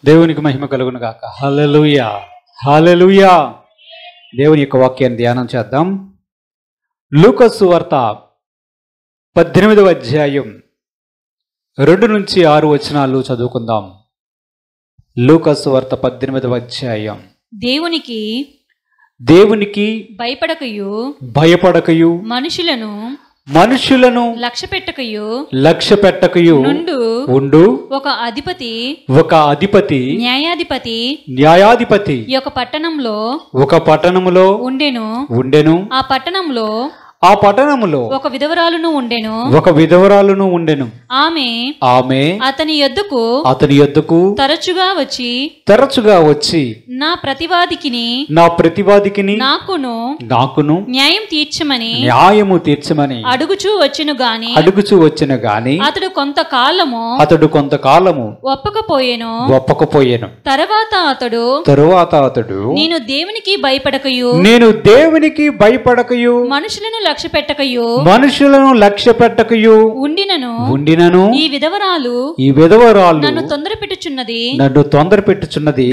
దేవునికి మహిమ కలుగును గాక. హల్లెలూయా, హల్లెలూయా. దేవుని యొక్క వాక్యాన్ని ధ్యానం చేద్దాం. లూకా సువార్త 18వ అధ్యాయం 2 నుంచి 6 వచనాలు చదువుకుందాం. లూకా సువార్త 18వ అధ్యాయం. దేవునికి భయపడకయు మనుషులను లక్ష్య పెట్టకయు ఉండు ఒక అధిపతి న్యాయాధిపతి ఒక పట్టణములో ఉండెను. ఆ పట్టణములో ఒక విధవరాలును ఉండెను. ఆమె అతని యొద్దకు తరచుగా వచ్చి నా ప్రతివాదికిని నాకును న్యాయము తీర్చమని అడుగుచూ వచ్చెను గాని అతడు కొంతకాలము ఒప్పకపోయెను. తరువాత అతడు నేను దేవునికి భయపడకయు మనుషులను లక్ష్య పెట్టకయు ఉండినను ఈ విధవరాలు నన్ను తొందర పెట్టుచున్నది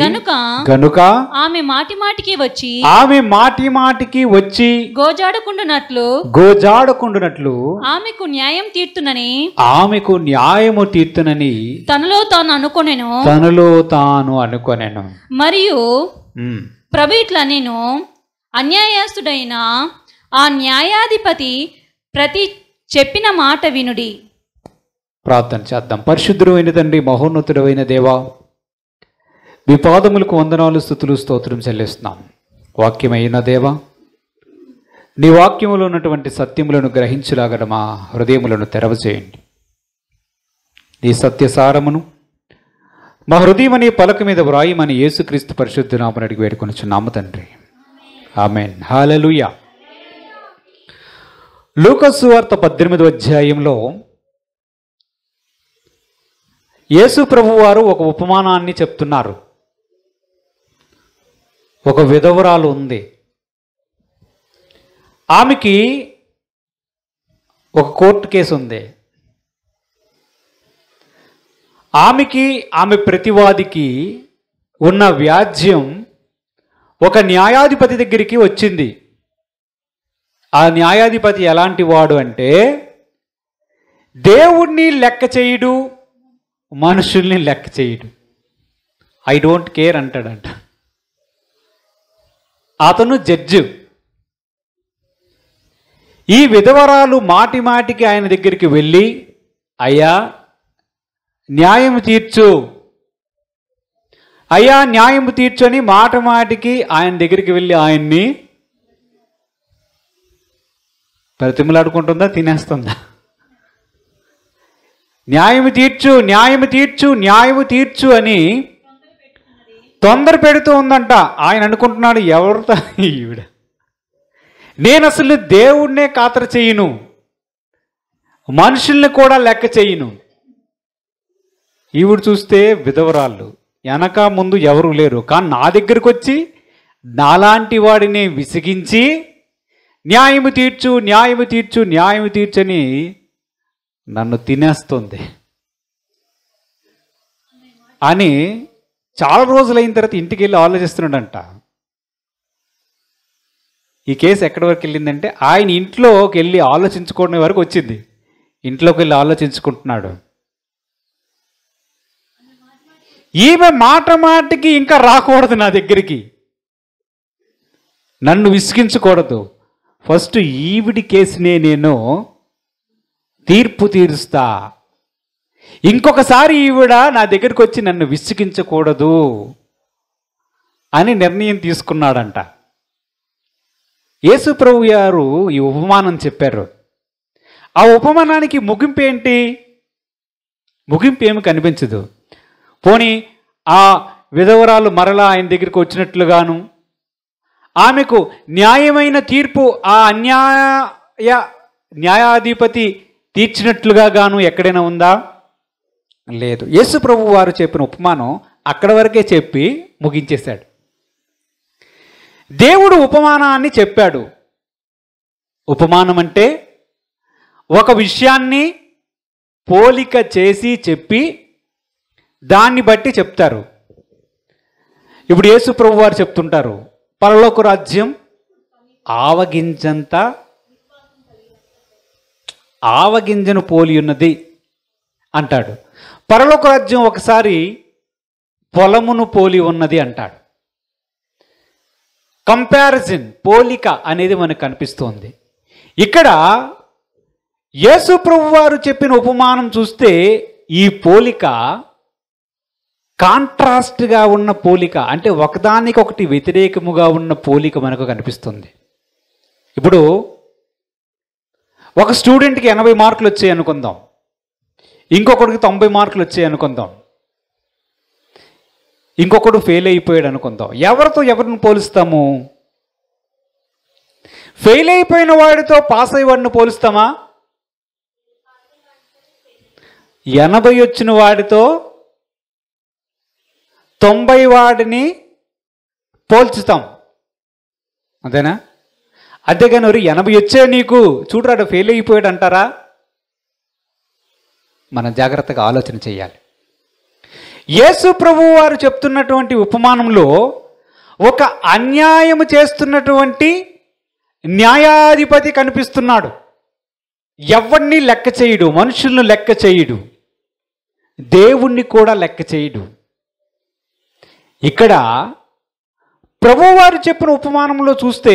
గనుక ఆమె మాటి మాటికి వచ్చి గోజాడుకుండునట్లు ఆమెకు న్యాయము తీర్తునని తనలో తాను అనుకొనెను. మరియు ప్రభు ఇట్లా నేను అన్యాయస్తుడైన ఆ న్యాయాధిపతి ప్రతి చెప్పిన మాట వినుడి. ప్రార్థన చేద్దాం. పరిశుద్ధుడు అయిన తండ్రి, మహోన్నతుడు అయిన దేవా, మీ పాదములకు వందనాలు, స్తుతులు, స్తోత్రం చెల్లిస్తున్నాం. వాక్యమైన దేవా, నీ వాక్యములో ఉన్నటువంటి సత్యములను గ్రహించలాగడ మా హృదయములను తెరవచేయండి. ఈ సత్యసారమును మా హృదయం అనే పలక మీద వ్రాయమని యేసుక్రీస్తు పరిశుద్ధ నామమున అడిగి వేడుకొనుచున్నాము తండ్రి. ఆమేన్. హల్లెలూయా. లూకా సువార్త 18వ అధ్యాయంలో యేసు ప్రభువారు ఒక ఉపమానాన్ని చెప్తున్నారు. ఒక విధవరాలు ఉంది. ఆమెకి ఒక కోర్టు కేసు ఉంది. ఆమె ప్రతివాదికి ఉన్న వ్యాజ్యం ఒక న్యాయాధిపతి దగ్గరికి వచ్చింది. ఆ న్యాయాధిపతి ఎలాంటి వాడు అంటే దేవుణ్ణి లెక్క చేయడు, మనుషుల్ని లెక్క చేయడు. ఐ డోంట్ కేర్ అంటాడంట. అతను జడ్జి. ఈ విధవరాలు మాటికి ఆయన దగ్గరికి వెళ్ళి, అయ్యా న్యాయం తీర్చు అని మాటికి ఆయన దగ్గరికి వెళ్ళి ఆయన్ని ప్రతిమలాడుకుంటుందా, తినేస్తుందా? న్యాయము తీర్చు అని తొందర పెడుతూ ఉందంట. ఆయన అనుకుంటున్నాడు, ఎవరితో ఈవిడ, నేను అసలు దేవుణ్ణే ఖాతరు చేయను, మనుషుల్ని కూడా లెక్క చేయను. ఈవిడ చూస్తే విధవరాళ్ళు, వెనక ముందు ఎవరు లేరు. కానీ నా దగ్గరికి వచ్చి నాలాంటి వాడిని విసిగించి న్యాయము తీర్చని నన్ను తినేస్తుంది అని చాలా రోజులైన తర్వాత ఇంటికి వెళ్ళి ఆలోచిస్తున్నాడంట. ఈ కేసు ఎక్కడి వరకు వెళ్ళిందంటే ఆయన ఇంట్లోకి వెళ్ళి ఆలోచించుకోవడం వరకు వచ్చింది. ఇంట్లోకి వెళ్ళి ఆలోచించుకుంటున్నాడు. ఈమె మాటికి ఇంకా రాకూడదు నా దగ్గరికి, నన్ను విసిగించకూడదు. ఫస్ట్ ఈవిడి కేసునే నేను తీర్పు తీరుస్తా, ఇంకొకసారి ఈవిడ నా దగ్గరికి వచ్చి నన్ను విసిగించకూడదు అని నిర్ణయం తీసుకున్నాడంట. యేసు ప్రభు గారు ఈ ఉపమానం చెప్పారు. ఆ ఉపమానానికి ముగింపు ఏంటి? ముగింపు ఏమి కనిపించదు. పోనీ ఆ విధవరాలు మరలా ఆయన దగ్గరికి వచ్చినట్లుగాను, ఆమెకు న్యాయమైన తీర్పు ఆ న్యాయాధిపతి తీర్చినట్లుగా గాను ఎక్కడైనా ఉందా? లేదు. యేసు ప్రభు వారు చెప్పిన ఉపమానం అక్కడ వరకే చెప్పి ముగించేశాడు. దేవుడు ఉపమానాన్ని చెప్పాడు. ఉపమానం అంటే ఒక విషయాన్ని పోలిక చేసి చెప్పి దాన్ని బట్టి చెప్తారు. ఇప్పుడు యేసు ప్రభు వారు చెప్తుంటారు, పరలోక రాజ్యం ఆవగింజను పోలి ఉన్నది అంటాడు. పరలోక రాజ్యం ఒకసారి పొలమును పోలి ఉన్నది అంటాడు. కంపారిజన్, పోలిక అనేది మనకు కనిపిస్తోంది. ఇక్కడ యేసు ప్రభు వారు చెప్పిన ఉపమానం చూస్తే ఈ పోలిక కాంట్రాస్ట్గా ఉన్న పోలిక, అంటే ఒకదానికొకటి వ్యతిరేకముగా ఉన్న పోలిక మనకు కనిపిస్తుంది. ఇప్పుడు ఒక స్టూడెంట్కి 80 మార్కులు వచ్చాయి అనుకుందాం, ఇంకొకటికి 90 మార్కులు వచ్చాయి అనుకుందాం, ఇంకొకడు ఫెయిల్ అయిపోయాడు అనుకుందాం. ఎవరిని పోలుస్తాము? ఫెయిల్ అయిపోయిన వాడితో పాస్ అయ్యేవాడిని పోలుస్తామా? 80 వచ్చిన వాడితో 90 వాడిని పోల్చుతాం, అంతేనా? అంతేగాని 80 వచ్చే నీకు చూడరాడు ఫెయిల్ అయిపోయాడు అంటారా? మనం జాగ్రత్తగా ఆలోచన చేయాలి. యేసు ప్రభువు వారు చెప్తున్నటువంటి ఉపమానంలో ఒక అన్యాయము చేస్తున్నటువంటి న్యాయాధిపతి కనిపిస్తున్నాడు. ఎవరిని లెక్క చేయడు, మనుషులను లెక్క చేయడు, దేవుణ్ణి కూడా లెక్క చేయడు. ఇక్కడ ప్రభువారు చెప్పిన ఉపమానంలో చూస్తే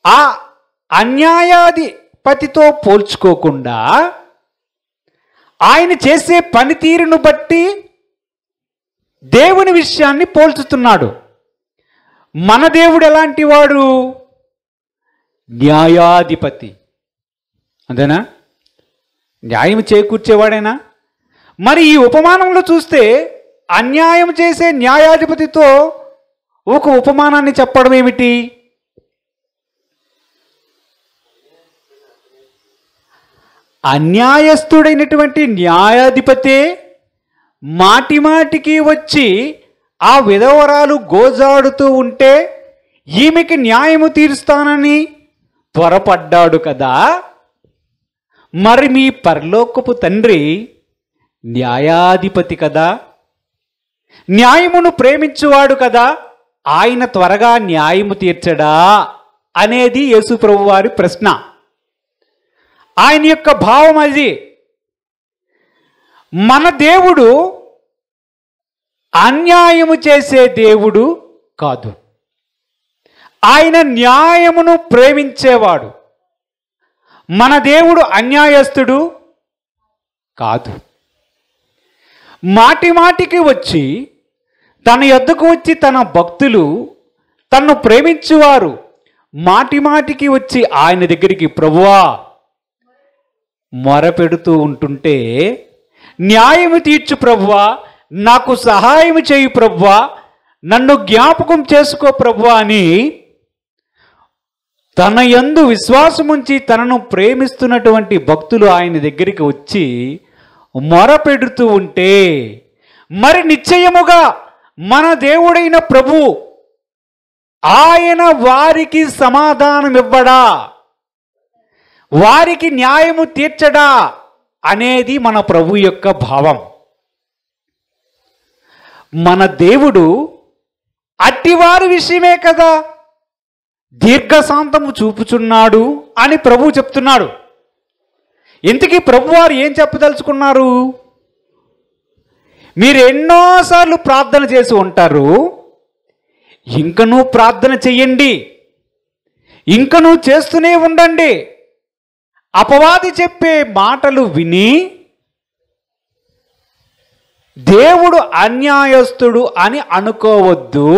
ఆ అన్యాయాధిపతితో పోల్చుకోకుండా ఆయన చేసే పనితీరును బట్టి దేవుని విషయాన్ని పోల్చుతున్నాడు. మన దేవుడు ఎలాంటి వాడు? న్యాయాధిపతి, అంతేనా? న్యాయం చేకూర్చేవాడేనా? మరి ఈ ఉపమానంలో చూస్తే అన్యాయం చేసే న్యాయాధిపతితో ఒక ఉపమానాన్ని చెప్పడం ఏమిటి? అన్యాయస్తుడైనటువంటి న్యాయాధిపతే మాటి మాటికి వచ్చి ఆ విధవరాలు గోజాడుతూ ఉంటే ఈమెకి న్యాయము తీరుస్తానని త్వరపడ్డాడు కదా. మరి మీ పరలోకపు తండ్రి న్యాయాధిపతి కదా, న్యాయమును ప్రేమించువాడు కదా, ఆయన త్వరగా న్యాయము తీర్చడా అనేది యేసు ప్రభు వారి ప్రశ్న. ఆయన యొక్క భావం అది. మన దేవుడు అన్యాయము చేసే దేవుడు కాదు, ఆయన న్యాయమును ప్రేమించేవాడు. మన దేవుడు అన్యాయస్తుడు కాదు. మాటి మాటికి వచ్చి తన యొద్దకు వచ్చి తన భక్తులు తన్ను ప్రేమించువారు మాటి మాటికి వచ్చి ఆయన దగ్గరికి ప్రభువా మొరపెడుతూ ఉంటుంటే, న్యాయము తీర్చు ప్రభువా, నాకు సహాయం చేయి ప్రభువా, నన్ను జ్ఞాపకం చేసుకో ప్రభువా అని తన యందు విశ్వాసముంచి తనను ప్రేమిస్తున్నటువంటి భక్తులు ఆయన దగ్గరికి వచ్చి మొరపెడుతూ ఉంటే, మరి నిశ్చయముగా మన దేవుడైన ప్రభు ఆయన వారికి సమాధానం ఇవ్వడా, వారికి న్యాయము తీర్చడా అనేది మన ప్రభు యొక్క భావం. మన దేవుడు అట్టివారి విషయమే కదా దీర్ఘశాంతము చూపుచున్నాడు అని ప్రభు చెప్తున్నాడు. ఇంతకీ ప్రభువారు ఏం చెప్పదలుచుకున్నారు? మీరు ఎన్నోసార్లు ప్రార్థన చేసి ఉంటారు, ఇంకనూ ప్రార్థన చెయ్యండి, ఇంకనూ చేస్తూనే ఉండండి. అపవాది చెప్పే మాటలు విని దేవుడు అన్యాయస్తుడు అని అనుకోవద్దు.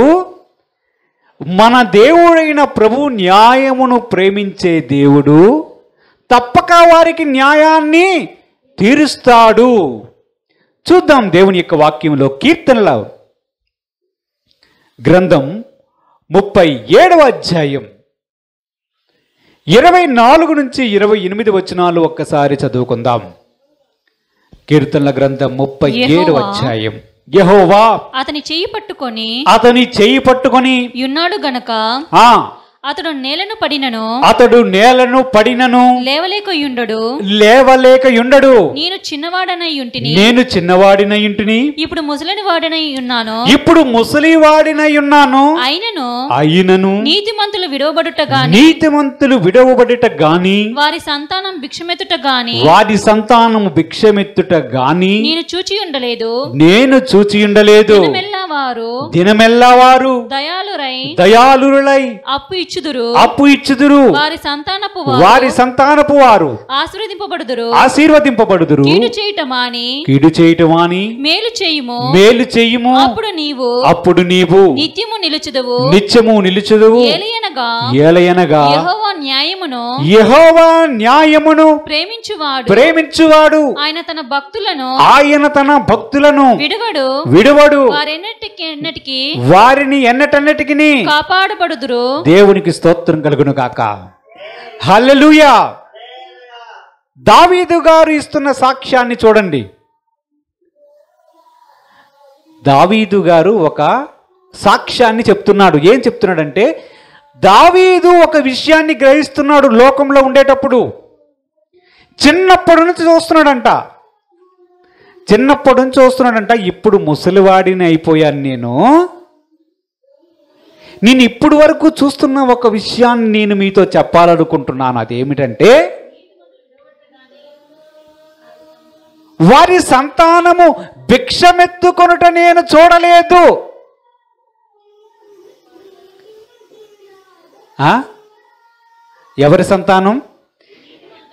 మన దేవుడైన ప్రభు న్యాయమును ప్రేమించే దేవుడు, తప్పక వారికి న్యాయాన్ని తీరుస్తాడు. చూద్దాం దేవుని యొక్క వాక్యంలో. కీర్తనల గ్రంథం 37వ అధ్యాయం 24 నుంచి 28 వచనాలు ఒక్కసారి చదువుకుందాం. కీర్తనల గ్రంథం 37వ అధ్యాయం. యెహోవా అతని చెయ్యి పట్టుకొని ఉన్నాడు గనక అతడు నేలను పడినను లేవలేకయుండడు. నేను చిన్నవాడినై ఉంటిని, ఇప్పుడు ముసలివాడినై ఉన్నాను. అయినను నీతిమంతులు విడవబడుట గాని వారి సంతానం భిక్షమెత్తుట గాని నేను చూచి ఉండలేదు. దినమెల్లా వారు దయాళురై అప్పు ఇచ్చుదురు. వారి సంతానపు వారు ఆశీర్వదింపబడుదురు. కీడు చేయటమాని మేలు చేయుము. అప్పుడు నీవు నిత్యము నిలుచుదువు. ఏలయనగా యెహోవా న్యాయమును ప్రేమించువాడు ఆయన తన భక్తులను విడువడు. వారిని ఎన్నటన్నిటికి కాపాడబడుదురు. దేవునికి స్తోత్రం కలుగును గాక. హల్లెలూయా. దావీదు గారు ఇస్తున్న సాక్ష్యాన్ని చూడండి. దావీదు గారు ఒక సాక్ష్యాన్ని చెప్తున్నాడు. ఏం చెప్తున్నాడంటే, దావీదు ఒక విషయాన్ని గ్రహిస్తున్నాడు. లోకంలో ఉండేటప్పుడు చిన్నప్పటి నుంచి చూస్తున్నాడంట. ఇప్పుడు ముసలివాడిని అయిపోయాను నేను ఇప్పుడు వరకు చూస్తున్న ఒక విషయాన్ని నేను మీతో చెప్పాలనుకుంటున్నాను. అదేమిటంటే, వారి సంతానము భిక్షమెత్తుకొనుట నేను చూడలేదు. ఎవరి సంతానం?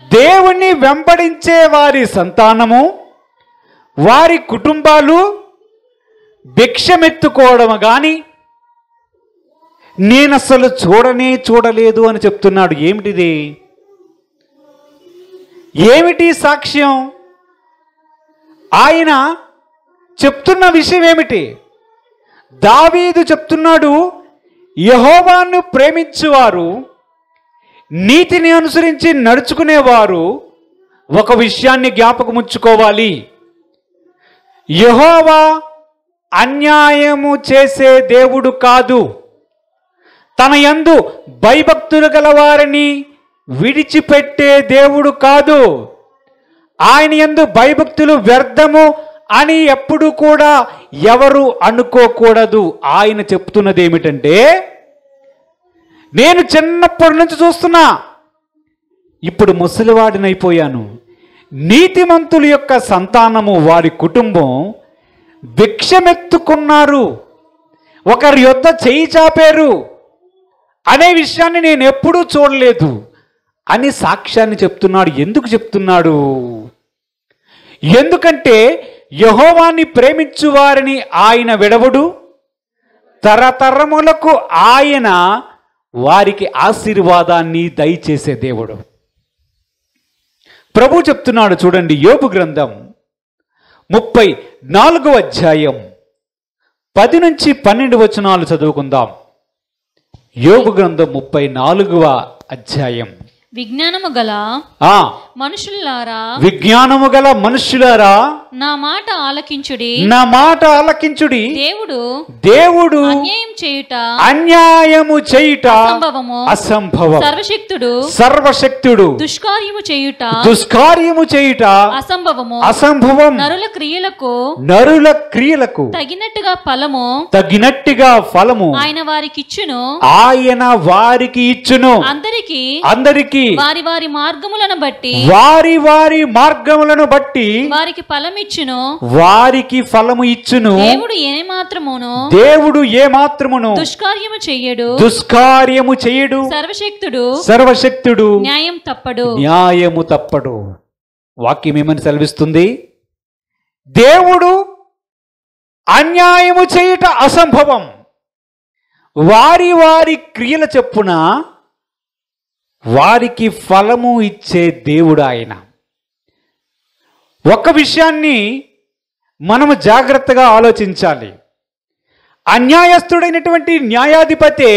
దేవుణ్ణి వెంబడించే వారి సంతానము, వారి కుటుంబాలు భిక్షమెత్తుకోవడం కానీ నేను అసలు చూడలేదు అని చెప్తున్నాడు. ఏమిటి సాక్ష్యం? ఆయన చెప్తున్న విషయం ఏమిటి? దావీదు చెప్తున్నాడు, యెహోవాను ప్రేమించువారు, నీతిని అనుసరించి నడుచుకునేవారు ఒక విషయాన్ని జ్ఞాపకముంచుకోవాలి. యెహోవా అన్యాయము చేసే దేవుడు కాదు. తన యందు భయభక్తులు గల వారిని విడిచిపెట్టే దేవుడు కాదు. ఆయన యందు భయభక్తులు వ్యర్థము అని ఎప్పుడు కూడా ఎవరు అనుకోకూడదు. ఆయన చెప్తున్నది ఏమిటంటే, నేను చిన్నప్పటి నుంచి చూస్తున్నా, ఇప్పుడు ముసలివాడినైపోయాను. నీతిమంతుల యొక్క సంతానము, వారి కుటుంబం భిక్షమెత్తుకున్నారు, ఒకరి యొద్ద చేయి చాపారు అనే విషయాన్ని నేను ఎప్పుడూ చూడలేదు అని సాక్ష్యాన్ని చెప్తున్నాడు. ఎందుకు చెప్తున్నాడు? ఎందుకంటే యెహోవాని ప్రేమించు వారిని ఆయన విడవడు. తరతరములకు ఆయన వారికి ఆశీర్వాదాన్ని దయచేసే దేవుడు. ప్రభు చెప్తున్నాడు చూడండి. యోబు గ్రంథం 34వ అధ్యాయం 10 నుంచి 12 వచనాలు చదువుకుందాం. యోబు గ్రంథం 34వ అధ్యాయం. విజ్ఞానము గల మనుషులారా నా మాట ఆలకించుడి. దేవుడు అన్యాయము చేయుట అసంభవం. సర్వశక్తుడు దుష్కార్యము చేయుట అసంభవం. నరుల క్రియలకు తగినట్టుగా ఫలము ఆయన వారికి ఇచ్చును. అందరికి వారి మార్గములను బట్టి వారికి ఫలము ఇచ్చును. దేవుడు ఏ మాత్రమును దుష్కార్యము చేయడు. సర్వశక్తుడు న్యాయము తప్పడు. వాక్యం ఏమని సెలవిస్తుంది? దేవుడు అన్యాయము చేయుట అసంభవం. వారి క్రియల చొప్పున వారికి ఫలము ఇచ్చే దేవుడు ఆయన. ఒక విషయాన్ని మనము జాగ్రత్తగా ఆలోచించాలి. అన్యాయస్తుడైనటువంటి న్యాయాధిపతి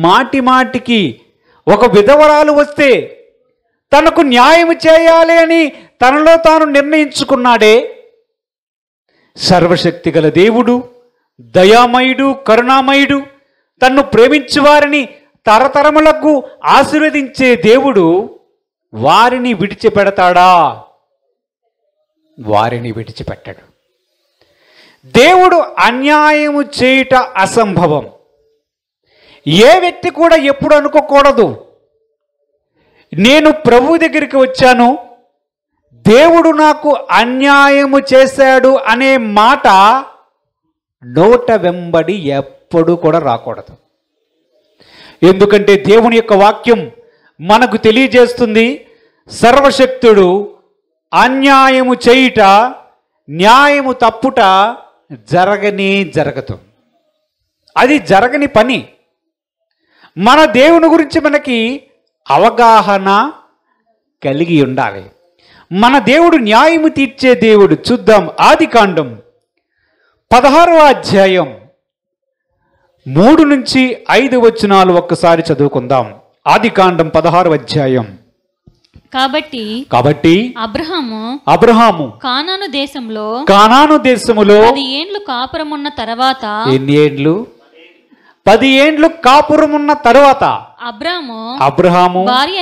మాటిమాటికి ఒక విధవరాలు వస్తే తనకు న్యాయం చేయాలి అని తనలో తాను నిర్ణయించుకున్నాడే. సర్వశక్తి గల దేవుడు, దయామయుడు, కరుణామయుడు, తన్ను ప్రేమించువారిని తరతరములకు ఆశీర్వదించే దేవుడు వారిని విడిచిపెడతాడా? వారిని విడిచిపెట్టడు. దేవుడు అన్యాయము చేయుట అసంభవం. ఏ వ్యక్తి కూడా ఎప్పుడు అనుకోకూడదు, నేను ప్రభు దగ్గరికి వచ్చాను, దేవుడు నాకు అన్యాయము చేశాడు అనే మాట నోట వెంబడి ఎప్పుడు కూడా రాకూడదు. ఎందుకంటే దేవుని యొక్క వాక్యం మనకు తెలియజేస్తుంది, సర్వశక్తుడు అన్యాయము చేయుట, న్యాయము తప్పుట జరగదు. అది జరగని పని. మన దేవుని గురించి మనకి అవగాహన కలిగి ఉండాలి. మన దేవుడు న్యాయము తీర్చే దేవుడు. చూద్దాం, ఆదికాండం 16వ అధ్యాయం 3 నుంచి 5 వచనాలు ఒక్కసారి చదువుకుందాం. ఆదికాండం 16వ అధ్యాయం. కాబట్టి అబ్రహాము కానాను దేశంలో 10 ఏండ్లు కాపురమున్న తర్వాత, ఎన్ని ఏండ్లు? 10 ఏండ్లు కాపురమున్న తరువాత అబ్రహాము భార్య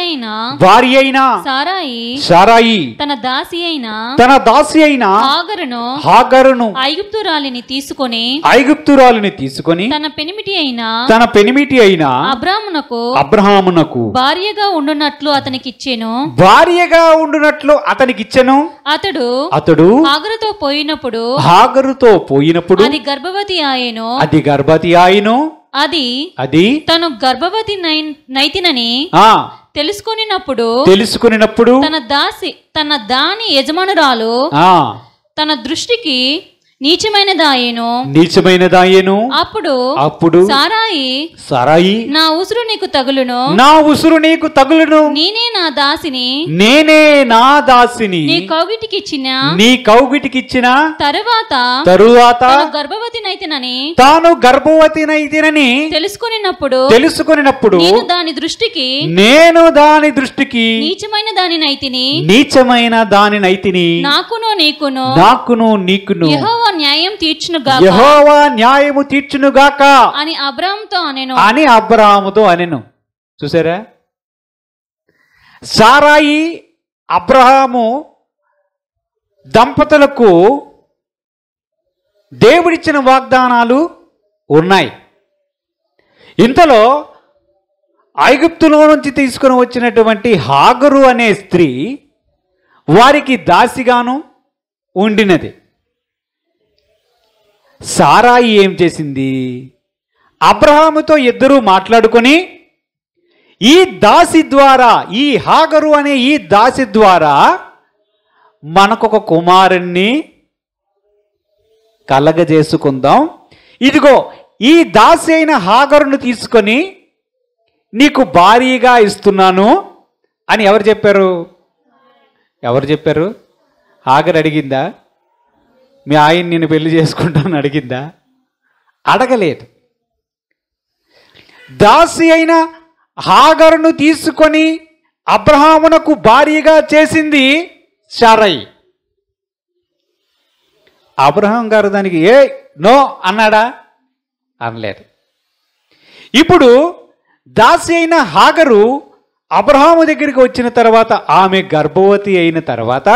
అయిన సారాయి తన దాసి అయిన హాగరును ఐగుప్తురాలిని తీసుకొని తన పెనిమిటి అయిన అబ్రహామునకు భార్యగా ఉండునట్లు అతనికిచ్చెను. అతడు హాగరుతో పోయినప్పుడు అది గర్భవతి ఆయెను. అది తను గర్భవతి నైతినని తెలుసుకొనినప్పుడు తన దాని యజమానురాలు తన దృష్టికి నీచమైనదాయేను. అప్పుడు సారాయి నా ఉసురు నీకు తగులును, నేనే నా దాసిని నీ కౌగిటికిచ్చిన తరువాత తాను గర్భవతి నైతినని తెలుసుకొనినప్పుడు నేను దాని దృష్టికి నీచమైన దాని నైతిని. నాకును నీకును యెహోవా న్యాయము తీర్చునుగాక అని అబ్రాహాముతో అనెను. చూసారా, సారాయి అబ్రహాము దంపతులకు దేవుడిచ్చిన వాగ్దానాలు ఉన్నాయి. ఇంతలో ఐగుప్తులో నుంచి తీసుకుని వచ్చినటువంటి హాగరు అనే స్త్రీ వారికి దాసిగాను ఉండినది. సారాయి ఏం చేసింది? అబ్రహాముతో ఇద్దరూ మాట్లాడుకొని ఈ దాసి ద్వారా, ఈ హాగరు అనే ఈ దాసి ద్వారా మనకొక కుమారుణ్ణి కలగజేసుకుందాం. ఇదిగో ఈ దాసి అయిన హాగరును తీసుకొని నీకు భారీగా ఇస్తున్నాను అని ఎవరు చెప్పారు? హాగరు అడిగిందా? మీ ఆయన నేను పెళ్లి చేసుకుంటాను అడిగిందా? అడగలేదు. దాసి అయిన హాగరును తీసుకొని అబ్రహామునకు భార్యగా చేసింది సారాయి. అబ్రహాం గారు దానికి నో అన్నాడా? అనలేదు. ఇప్పుడు దాసి అయిన హాగరు అబ్రహాము దగ్గరికి వచ్చిన తర్వాత, ఆమె గర్భవతి అయిన తర్వాత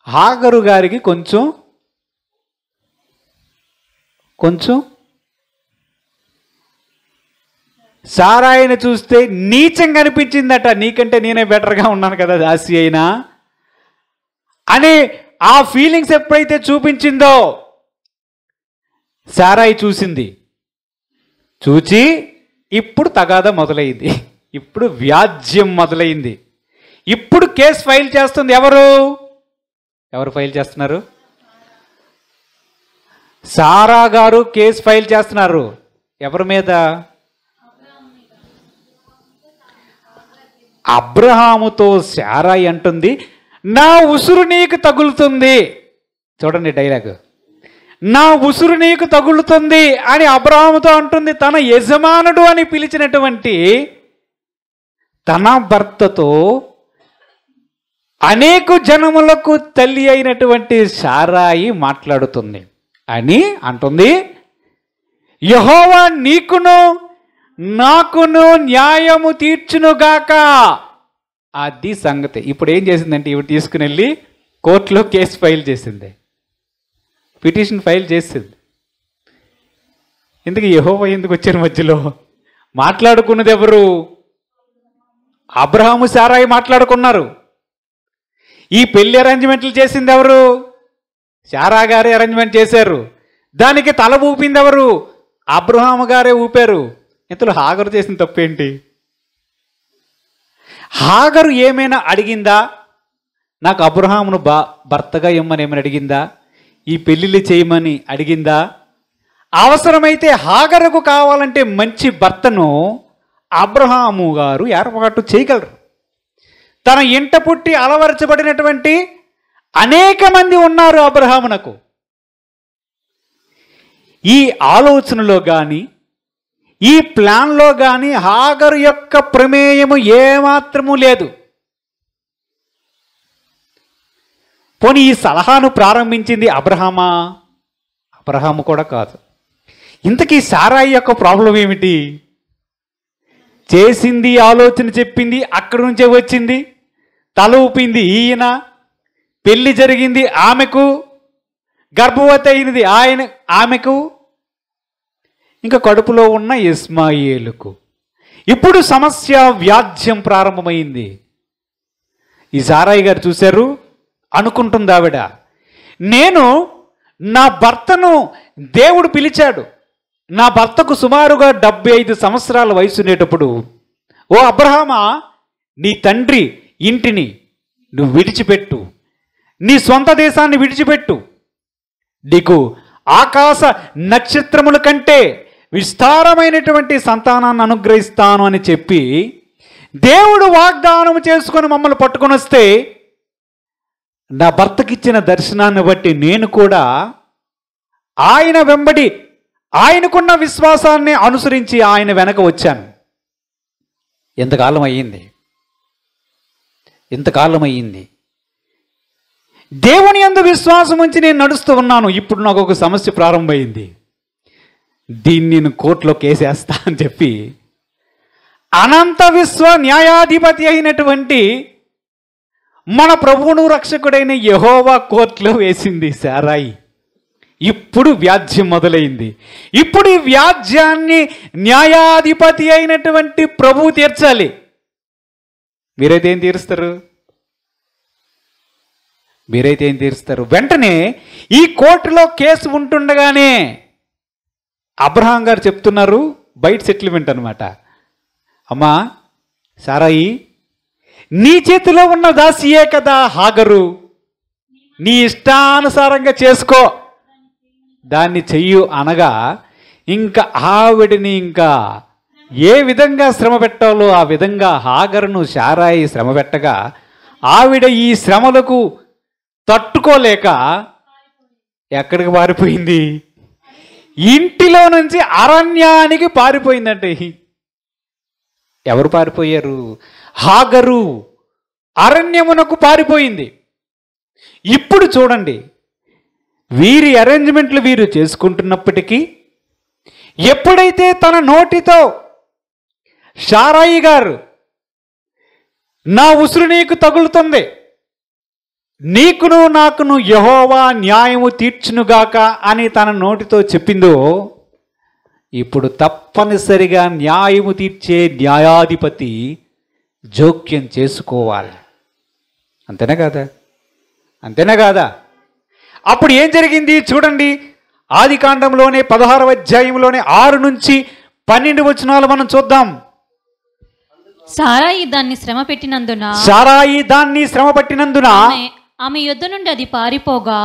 హాగరు గారికి కొంచెం సారాయిని చూస్తే నీచంగా అనిపించిందట. నీకంటే నేనే బెటర్గా ఉన్నాను కదా దాసి అయినా అని ఆ ఫీలింగ్స్ ఎప్పుడైతే చూపించిందో సారాయి చూచి ఇప్పుడు తగాదా మొదలైంది. ఇప్పుడు వ్యాజ్యం మొదలైంది. ఇప్పుడు కేసు ఫైల్ చేస్తుంది ఎవరు ఫైల్ చేస్తున్నారు? సారా గారు కేసు ఫైల్ చేస్తున్నారు. ఎవరి మీద? అబ్రహాముతో. సారాయి అంటుంది, నా ఉసురు నీకు తగులుతుంది. చూడండి డైలాగ్, నా ఉసురు నీకు తగులుతుంది అని అబ్రహాముతో అంటుంది. తన యజమానుడు అని పిలిచినటువంటి తన భర్తతో అనేక జనములకు తల్లి అయినటువంటి సారాయి మాట్లాడుతుంది అని అంటుంది. యెహోవా నీకును నాకును న్యాయము తీర్చునుగాక. అది సంగతి. ఇప్పుడు ఏం చేసిందంటే ఇవి తీసుకుని వెళ్ళి కోర్టులో కేసు ఫైల్ చేసింది, పిటిషన్ ఫైల్ చేసింది. ఎందుకు యెహోవా ఎందుకు వచ్చారు మధ్యలో? మాట్లాడుకున్నది ఎవరు? అబ్రహాము సారాయి మాట్లాడుకున్నారు. ఈ పెళ్లి అరేంజ్మెంట్లు చేసింది ఎవరు? శారా గారే అరేంజ్మెంట్ చేశారు. దానికి తల ఊపింది ఎవరు? అబ్రహాము గారే ఊపారు. ఇంతలో హాగరు చేసిన తప్పేంటి? హాగరు ఏమైనా అడిగిందా? నాకు అబ్రహామును భర్తగా ఇమ్మని ఏమైనా అడిగిందా? ఈ పెళ్ళిళ్ళు చేయమని అడిగిందా? అవసరమైతే హాగరుకు కావాలంటే మంచి భర్తను అబ్రహాము గారు ఏర్పాటు చేయగలరు. తన ఇంట పుట్టి అలవరచబడినటువంటి అనేక మంది ఉన్నారు అబ్రహామునకు. ఈ ఆలోచనలో కానీ ఈ ప్లాన్లో కానీ హాగరు యొక్క ప్రమేయము ఏమాత్రము లేదు. పోనీ ఈ సలహాను ప్రారంభించింది అబ్రహామా? అబ్రహాము కూడా కాదు. ఇంతకీ సారాయి యొక్క ప్రాబ్లం ఏమిటి? చేసింది, ఆలోచన చెప్పింది, అక్కడి నుంచే వచ్చింది, తల ఊపింది ఈయన, పెళ్లి జరిగింది ఆమెకు, గర్భవతి అయినది ఆమెకు, ఇంకా కడుపులో ఉన్న ఇస్మాయేలుకు. ఇప్పుడు సమస్య వ్యాజ్యం ప్రారంభమైంది. ఈ సారాయి గారు చూశారు, అనుకుంటుంది ఆవిడ, నేను నా భర్తను దేవుడు పిలిచాడు. నా భర్తకు సుమారుగా 75 సంవత్సరాల వయసు ఉండేటప్పుడు, ఓ అబ్రహామా, నీ తండ్రి ఇంటిని నువ్వు విడిచిపెట్టు, నీ సొంత దేశాన్ని విడిచిపెట్టు, నీకు ఆకాశ నక్షత్రముల కంటే విస్తారమైనటువంటి సంతానాన్ని అనుగ్రహిస్తాను అని చెప్పి దేవుడు వాగ్దానం చేసుకొని మమ్మల్ని పట్టుకొని వస్తే, నా భర్తకిచ్చిన దర్శనాన్ని బట్టి నేను కూడా ఆయన వెంబడి ఆయనకున్న విశ్వాసాన్ని అనుసరించి ఆయన వెనక వచ్చాను. ఎంతకాలం అయ్యింది దేవుని యందు విశ్వాసం ఉంచి నేను నడుస్తూ ఉన్నాను. ఇప్పుడు నాకు ఒక సమస్య ప్రారంభమైంది. దీన్ని నేను కోర్టులో కేసేస్తా అని చెప్పి అనంత విశ్వ న్యాయాధిపతి అయినటువంటి మన ప్రభువును రక్షకుడైన యెహోవా కోర్టులో వేసింది సారాయి. ఇప్పుడు వ్యాజ్యం మొదలైంది. ఇప్పుడు ఈ వ్యాజ్యాన్ని న్యాయాధిపతి అయినటువంటి ప్రభువు తీర్చాలి. మీరైతే ఏం తీరుస్తారు? వెంటనే ఈ కోర్టులో కేసు ఉంటుండగానే అబ్రహాం గారు చెప్తున్నారు, బయట సెటిల్మెంట్ అనమాట. అమ్మా సారాయి, నీ చేతిలో ఉన్న దాసియే కదా హాగరు, నీ ఇష్టానుసారంగా చేసుకో, దాన్ని చెయ్యు అనగా, ఇంకా ఆవిడని ఇంకా ఏ విధంగా శ్రమ పెట్టాలో ఆ విధంగా హాగరును శారాయి శ్రమ పెట్టగా, ఆవిడ ఈ శ్రమలకు తట్టుకోలేక ఎక్కడికి పారిపోయింది? ఇంటిలో నుంచి అరణ్యానికి పారిపోయిందంటే. ఎవరు పారిపోయారు? హాగరు అరణ్యమునకు పారిపోయింది. ఇప్పుడు చూడండి, వీరి అరేంజ్మెంట్లు వీరు చేసుకుంటున్నప్పటికీ ఎప్పుడైతే తన నోటితో శారాయి గారు నా ఉసురు నీకు తగులుతుంది, నీకును నాకును యెహోవా న్యాయము తీర్చునుగాక అని తన నోటితో చెప్పిందో, ఇప్పుడు తప్పనిసరిగా న్యాయము తీర్చే న్యాయాధిపతి జోక్యం చేసుకోవాలి. అంతేనా కాదా? అప్పుడు ఏం జరిగింది చూడండి. ఆదికాండంలోనే 16వ అధ్యాయంలోనే 6 నుంచి 12 వచనాలు మనం చూద్దాం. సారాయి దాన్ని శ్రమ పెట్టినందున ఆమె యుద్ధ నుండి అది పారిపోగా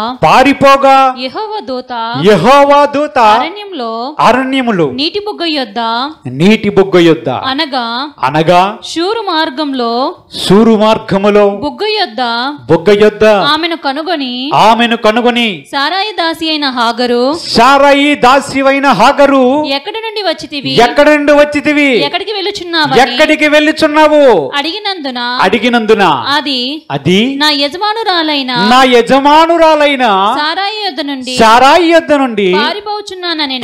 యెహోవా దూత అరణ్యములో నీటి బుగ్గ యొద్ద అనగా శూరు మార్గములో బుగ్గ యొద్ద ఆమెను కనుగొని సారాయి దాసి అయిన హాగరు ఎక్కడి నుండి వచ్చితివి ఎక్కడికి వెళ్ళుచున్నావు అడిగినందున అది నా యజమానురాలైన యజమానురాలైన సారాయి యొద్ద నుండి పారిపోవుచున్నానని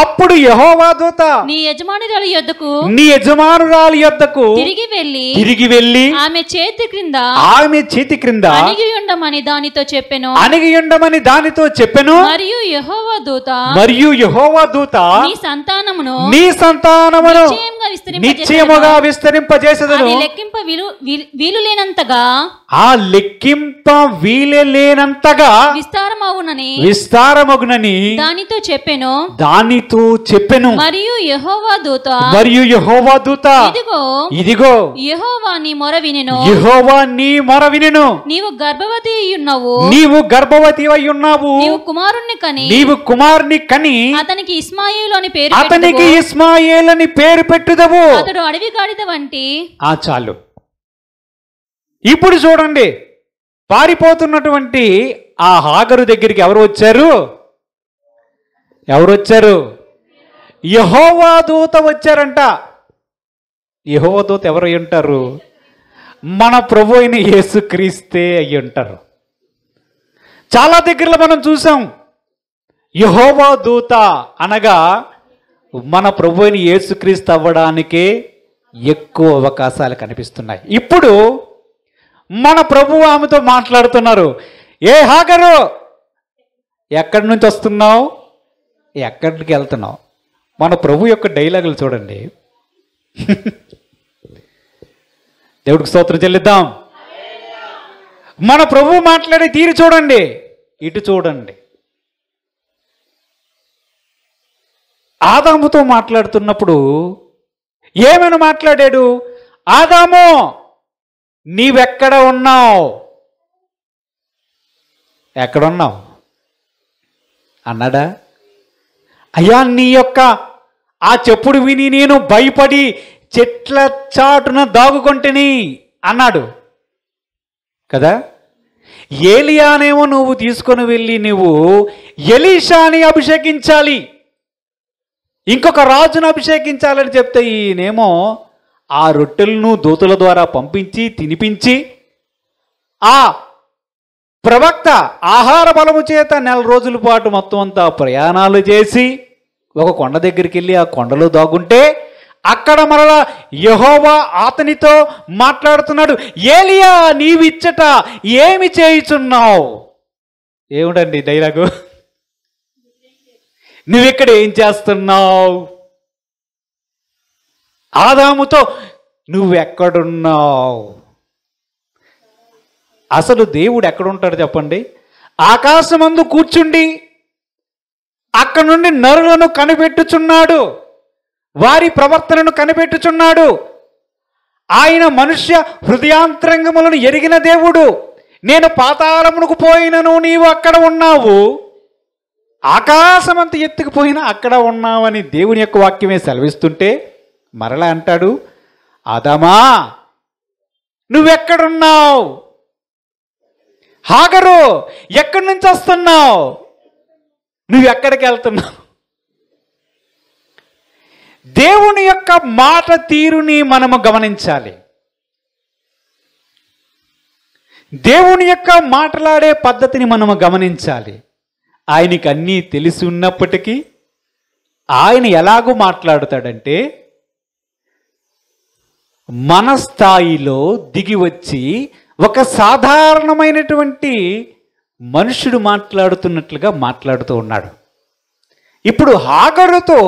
అప్పుడు యెహోవా దూత నీ యజమానురాలి యొద్దకు తిరిగి వెళ్ళి ఆమె చేతి క్రింద అణిగి ఉండమని దానితో చెప్పెను. మరియు యెహోవా దూత నీ సంతానమును నిశ్చయముగా విస్తరింపజేసెదను. లెక్కింప వీలులేనంతగా విస్తారమగునని దానితో చెప్పెను. మరియు యెహోవా దూత ఇదిగో యెహోవా నీ మొర వినెను. నీవు గర్భవతి అయి ఉన్నావు. నీవు కుమారుని కని అతనికి ఇస్మాయేలు అని పేరు పెట్టుదవు. అతడు అడవి గాడిద వంటి. చాలు. ఇప్పుడు చూడండి, పారిపోతున్నటువంటి ఆ హాగరు దగ్గరికి ఎవరు వచ్చారు? యెహోవా దూత వచ్చారంట. యెహోవా దూత ఎవరు అయి ఉంటారు? మన ప్రభు అయిన యేసుక్రీస్తే అయి ఉంటారు. చాలా దగ్గరలో మనం చూసాం, యెహోవా దూత అనగా మన ప్రభు అయిన యేసుక్రీస్తు అవ్వడానికే ఎక్కువ అవకాశాలు కనిపిస్తున్నాయి. ఇప్పుడు మన ప్రభు ఆమెతో మాట్లాడుతున్నారు. ఏ హాగరు, ఎక్కడి నుంచి వస్తున్నావు, ఎక్కడికి వెళ్తున్నావు? మన ప్రభు యొక్క డైలాగులు చూడండి. దేవుడికి స్తోత్రం చెల్లిద్దాం. మన ప్రభు మాట్లాడే తీరు చూడండి. ఇటు చూడండి. ఆదాముతో మాట్లాడుతున్నప్పుడు ఏమని మాట్లాడాడు? ఆదాము, నీవెక్కడ ఉన్నావు? ఎక్కడున్నావు అన్నాడా? అయ్యా, నీ యొక్క ఆ చెప్పుడు విని నేను భయపడి చెట్ల చాటున దాగుకొంటిని అన్నాడు కదా. ఏలియానేమో నువ్వు తీసుకొని వెళ్ళి నువ్వు ఎలీషాని అభిషేకించాలి, ఇంకొక రాజును అభిషేకించాలని చెప్తే ఈయనేమో ఆ రొట్టెలను దూతల ద్వారా పంపించి తినిపించి ఆ ప్రవక్త ఆహార బలము చేత 4 రోజుల పాటు మొత్తం అంతా ప్రయాణాలు చేసి ఒక కొండ దగ్గరికి వెళ్ళి ఆ కొండలో దాగుంటే అక్కడ మరలా యెహోవా అతనితో మాట్లాడుతున్నాడు. ఏలియా, నీవిచ్చట ఏమి చేయుచున్నావు? ఏమిటండి డైలాగు? నువ్విక్కడ ఏం చేస్తున్నావు? ఆదాముతో నువ్వెక్కడున్నావు? అసలు దేవుడు ఎక్కడుంటాడు చెప్పండి? ఆకాశమందు కూర్చుండి అక్కడ నుండి నరులను కనిపెట్టుచున్నాడు, వారి ప్రవర్తనను కనిపెట్టుచున్నాడు. ఆయన మనుష్య హృదయాంతరంగములను ఎరిగిన దేవుడు. నేను పాతాళమునకు పోయినను నీవు అక్కడ ఉన్నావు, ఆకాశమంత ఎత్తుకుపోయినా అక్కడ ఉన్నావని దేవుని యొక్క వాక్యమే సెలవిస్తుంటే మరలా అంటాడు, ఆదామా నువ్వెక్కడున్నావు? హాగరు, ఎక్కడి నుంచి వస్తున్నావు? నువ్వెక్కడికి వెళ్తున్నావు? దేవుని యొక్క మాట తీరుని మనము గమనించాలి. దేవుని యొక్క మాట్లాడే పద్ధతిని మనము గమనించాలి. ఆయనకి అన్నీ తెలిసి ఉన్నప్పటికీ ఆయన ఎలాగూ మాట్లాడతాడంటే మన స్థాయిలో దిగి వచ్చి ఒక సాధారణమైనటువంటి మనుషుడు మాట్లాడుతున్నట్లుగా మాట్లాడుతూ ఉన్నాడు. ఇప్పుడు హాగరుతో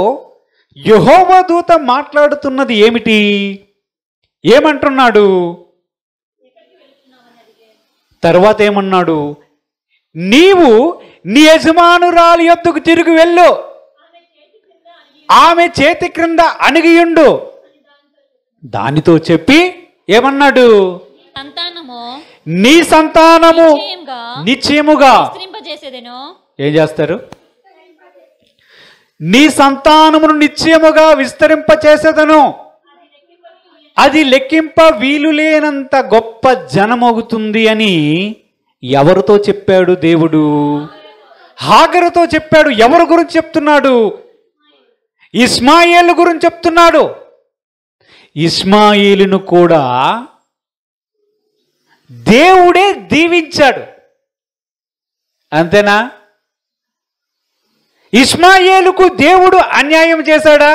యెహోవా దూత మాట్లాడుతున్నది ఏమిటి? ఏమంటున్నాడు? తర్వాత ఏమన్నాడు? నీవు నీ యజమానురాలి యొద్దకు తిరిగి వెళ్ళు, ఆమె చేతి క్రింద అణిగియుండు. దానితో చెప్పి ఏమన్నాడు? నీ సంతానము నిశ్చయముగా ఏం చేస్తారు? నీ సంతానమును నిశ్చయముగా విస్తరింపచేసేదను. అది లెక్కింప వీలు లేనంత గొప్ప జనమవుతుంది అని ఎవరితో చెప్పాడు దేవుడు? హాగరుతో చెప్పాడు. ఎవరి గురించి చెప్తున్నాడు? ఇస్మాయేలు గురించి చెప్తున్నాడు. ఇస్మాయేలును కూడా దేవుడే దీవించాడు. అంతేనా? ఇష్మాయేలుకు దేవుడు అన్యాయం చేశాడా?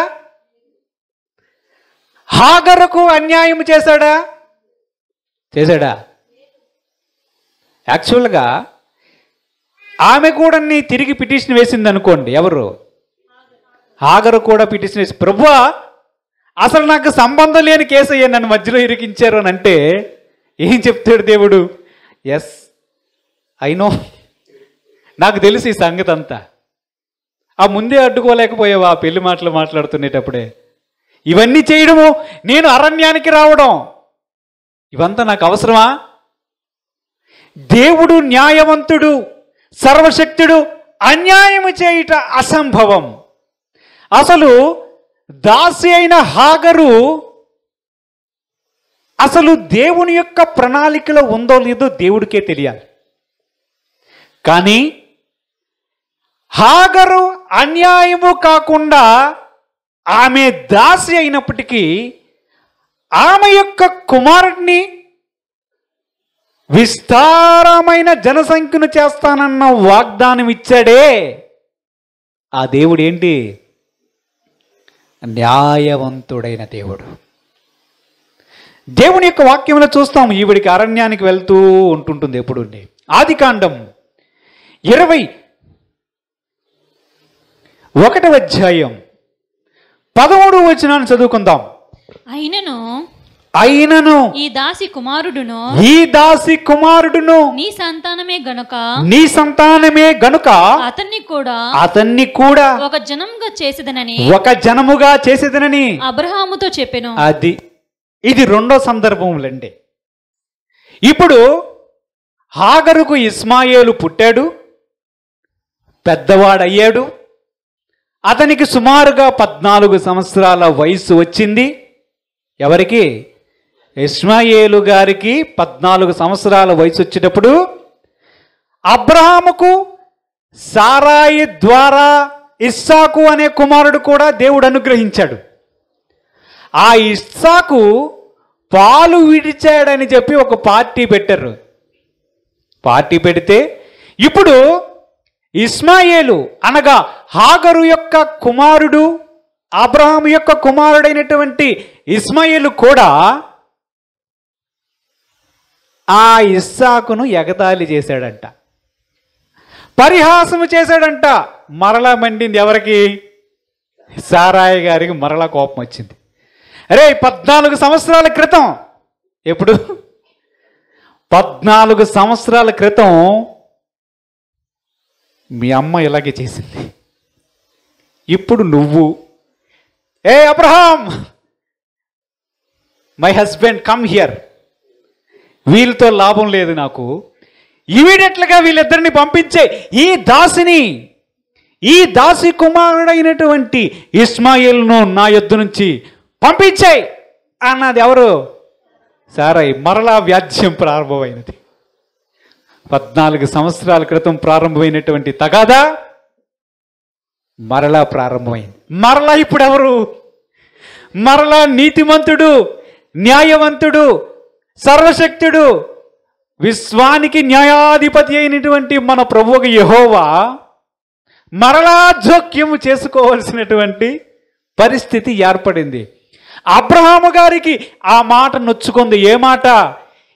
హాగరుకు అన్యాయం చేశాడా? చేశాడా? యాక్చువల్గా ఆమె కూడా తిరిగి పిటిషన్ వేసింది అనుకోండి. ఎవరు? హాగరు కూడా పిటిషన్ వేసి, ప్రభువా అసలు నాకు సంబంధం లేని కేసు అయ్యా, నన్ను మధ్యలో ఇరికించారు అని అంటే ఏం చెప్తాడు దేవుడు? ఎస్, ఐ నో, నాకు తెలుసు ఈ సంగతి అంతా. ఆ ముందే అడ్డుకోలేకపోయావా? ఆ పెళ్లి మాటలు మాట్లాడుతునేటప్పుడే ఇవన్నీ చేయడము, నేను అరణ్యానికి రావడం, ఇవంతా నాకు అవసరమా? దేవుడు న్యాయవంతుడు, సర్వశక్తుడు, అన్యాయము చేయుట అసంభవం. అసలు దాసి అయిన హాగరు అసలు దేవుని యొక్క ప్రణాళికలో ఉందో లేదో దేవుడికే తెలియాలి. కానీ హాగరు అన్యాయము కాకుండా ఆమె దాసి అయినప్పటికీ ఆమె యొక్క కుమారుడిని విస్తారమైన జనసంఖ్యను చేస్తానన్న వాగ్దానం ఇచ్చాడే ఆ దేవుడు ఏంటి? న్యాయవంతుడైన దేవుడు. దేవుని యొక్క వాక్యంలో చూస్తాం, ఈవిడికి అరణ్యానికి వెళ్తూ ఉంటుంటుంది ఎప్పుడు. ఆదికాండం 21వ అధ్యాయం 13వ వచనాన్ని చదువుకుందాం. అయినను ఈ దాసి కుమారుడును నీ సంతానమే గనుక అతన్ని కూడా ఒక జనముగా చేసేదనని అబ్రహాముతో చెప్పెను. ఇది రెండో సందర్భములండి. ఇప్పుడు హాగరుకు ఇస్మాయేలు పుట్టాడు, పెద్దవాడయ్యాడు. అతనికి సుమారుగా 14 సంవత్సరాల వయసు వచ్చింది. ఎవరికి? ఇస్మాయేలు గారికి 14 సంవత్సరాల వయసు వచ్చేటప్పుడు అబ్రహాముకు సారాయి ద్వారా ఇస్సాకు అనే కుమారుడు కూడా దేవుడు అనుగ్రహించాడు. ఆ ఇస్సాకు పాలు విడిచాడని చెప్పి ఒక పార్టీ పెట్టారు. పార్టీ పెడితే ఇప్పుడు ఇస్మాయేలు అనగా హాగరు యొక్క కుమారుడు, అబ్రహాము యొక్క కుమారుడైనటువంటి ఇస్మాయేలు కూడా ఆ ఇస్సాకును ఎగతాళి చేశాడంట, పరిహాసము చేశాడంట. మరలా మండింది ఎవరికి? సారాయి గారికి మరలా కోపం వచ్చింది. అరే 14 సంవత్సరాల క్రితం, ఎప్పుడు? 14 సంవత్సరాల క్రితం మీ అమ్మ ఇలాగే చేసింది. ఇప్పుడు నువ్వు, ఏ Abraham, my husband come here, వీళ్ళతో లాభం లేదు నాకు, ఇమీడియట్లుగా వీళ్ళిద్దరిని పంపించే, ఈ దాసి కుమారుడైనటువంటి ఇస్మాయిల్ను నా యొద్ద నుంచి పంపించాయి అన్నది ఎవరు? సారాయి. మరలా వ్యాజ్యం ప్రారంభమైనది. 14 సంవత్సరాల క్రితం ప్రారంభమైనటువంటి తగాదా మరలా ప్రారంభమైంది. మరలా ఇప్పుడు ఎవరు? మరలా నీతిమంతుడు, న్యాయవంతుడు, సర్వశక్తుడు, విశ్వానికి న్యాయాధిపతి అయినటువంటి మన ప్రభువు యెహోవా మరలా జోక్యము చేసుకోవాల్సినటువంటి పరిస్థితి ఏర్పడింది. అబ్రహాము గారికి ఆ మాట నొచ్చుకుంది. ఏ మాట?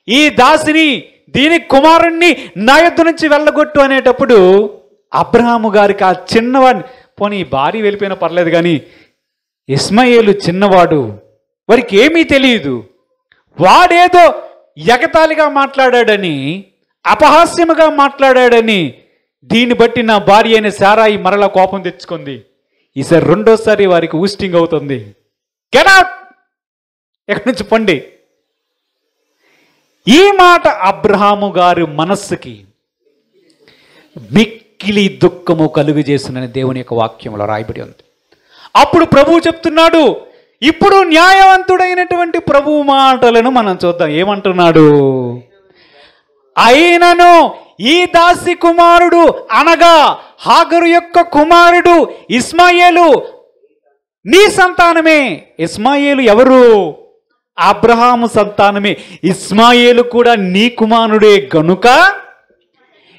ఈ దాసిని, దీని కుమారుణ్ణి నా యొద్ద నుంచి వెళ్ళగొట్టు అనేటప్పుడు అబ్రహాము గారికి ఆ చిన్నవాడిని, పోనీ భార్య వెళ్ళిపోయినా పర్లేదు కానీ ఇస్మాయేలు చిన్నవాడు, వారికి ఏమీ తెలియదు, వాడేదో ఎగతాళిగా మాట్లాడాడని, అపహాస్యముగా మాట్లాడాడని దీన్ని బట్టి నా భార్య అయిన సారాయి మరలా కోపం తెచ్చుకుంది. ఈసారి రెండోసారి వారికి ఊస్టింగ్ అవుతుంది. గెట్ అవుట్, ఎక్కడి నుంచి పండి. ఈ మాట అబ్రహాము గారి మనస్సుకి మిక్కిలి దుఃఖము కలుగు చేస్తున్నని దేవుని యొక్క వాక్యంలో రాయబడి ఉంది. అప్పుడు ప్రభువు చెప్తున్నాడు. ఇప్పుడు న్యాయవంతుడైనటువంటి ప్రభువు మాటలను మనం చూద్దాం. ఏమంటున్నాడు? అయినను ఈ దాసి కుమారుడు అనగా హాగరు యొక్క కుమారుడు ఇస్మాయేలు నీ సంతానమే. ఇస్మాయేలు ఎవరు? అబ్రహాము సంతానమే. ఇస్మాయేలు కూడా నీ కుమారుడే గనుక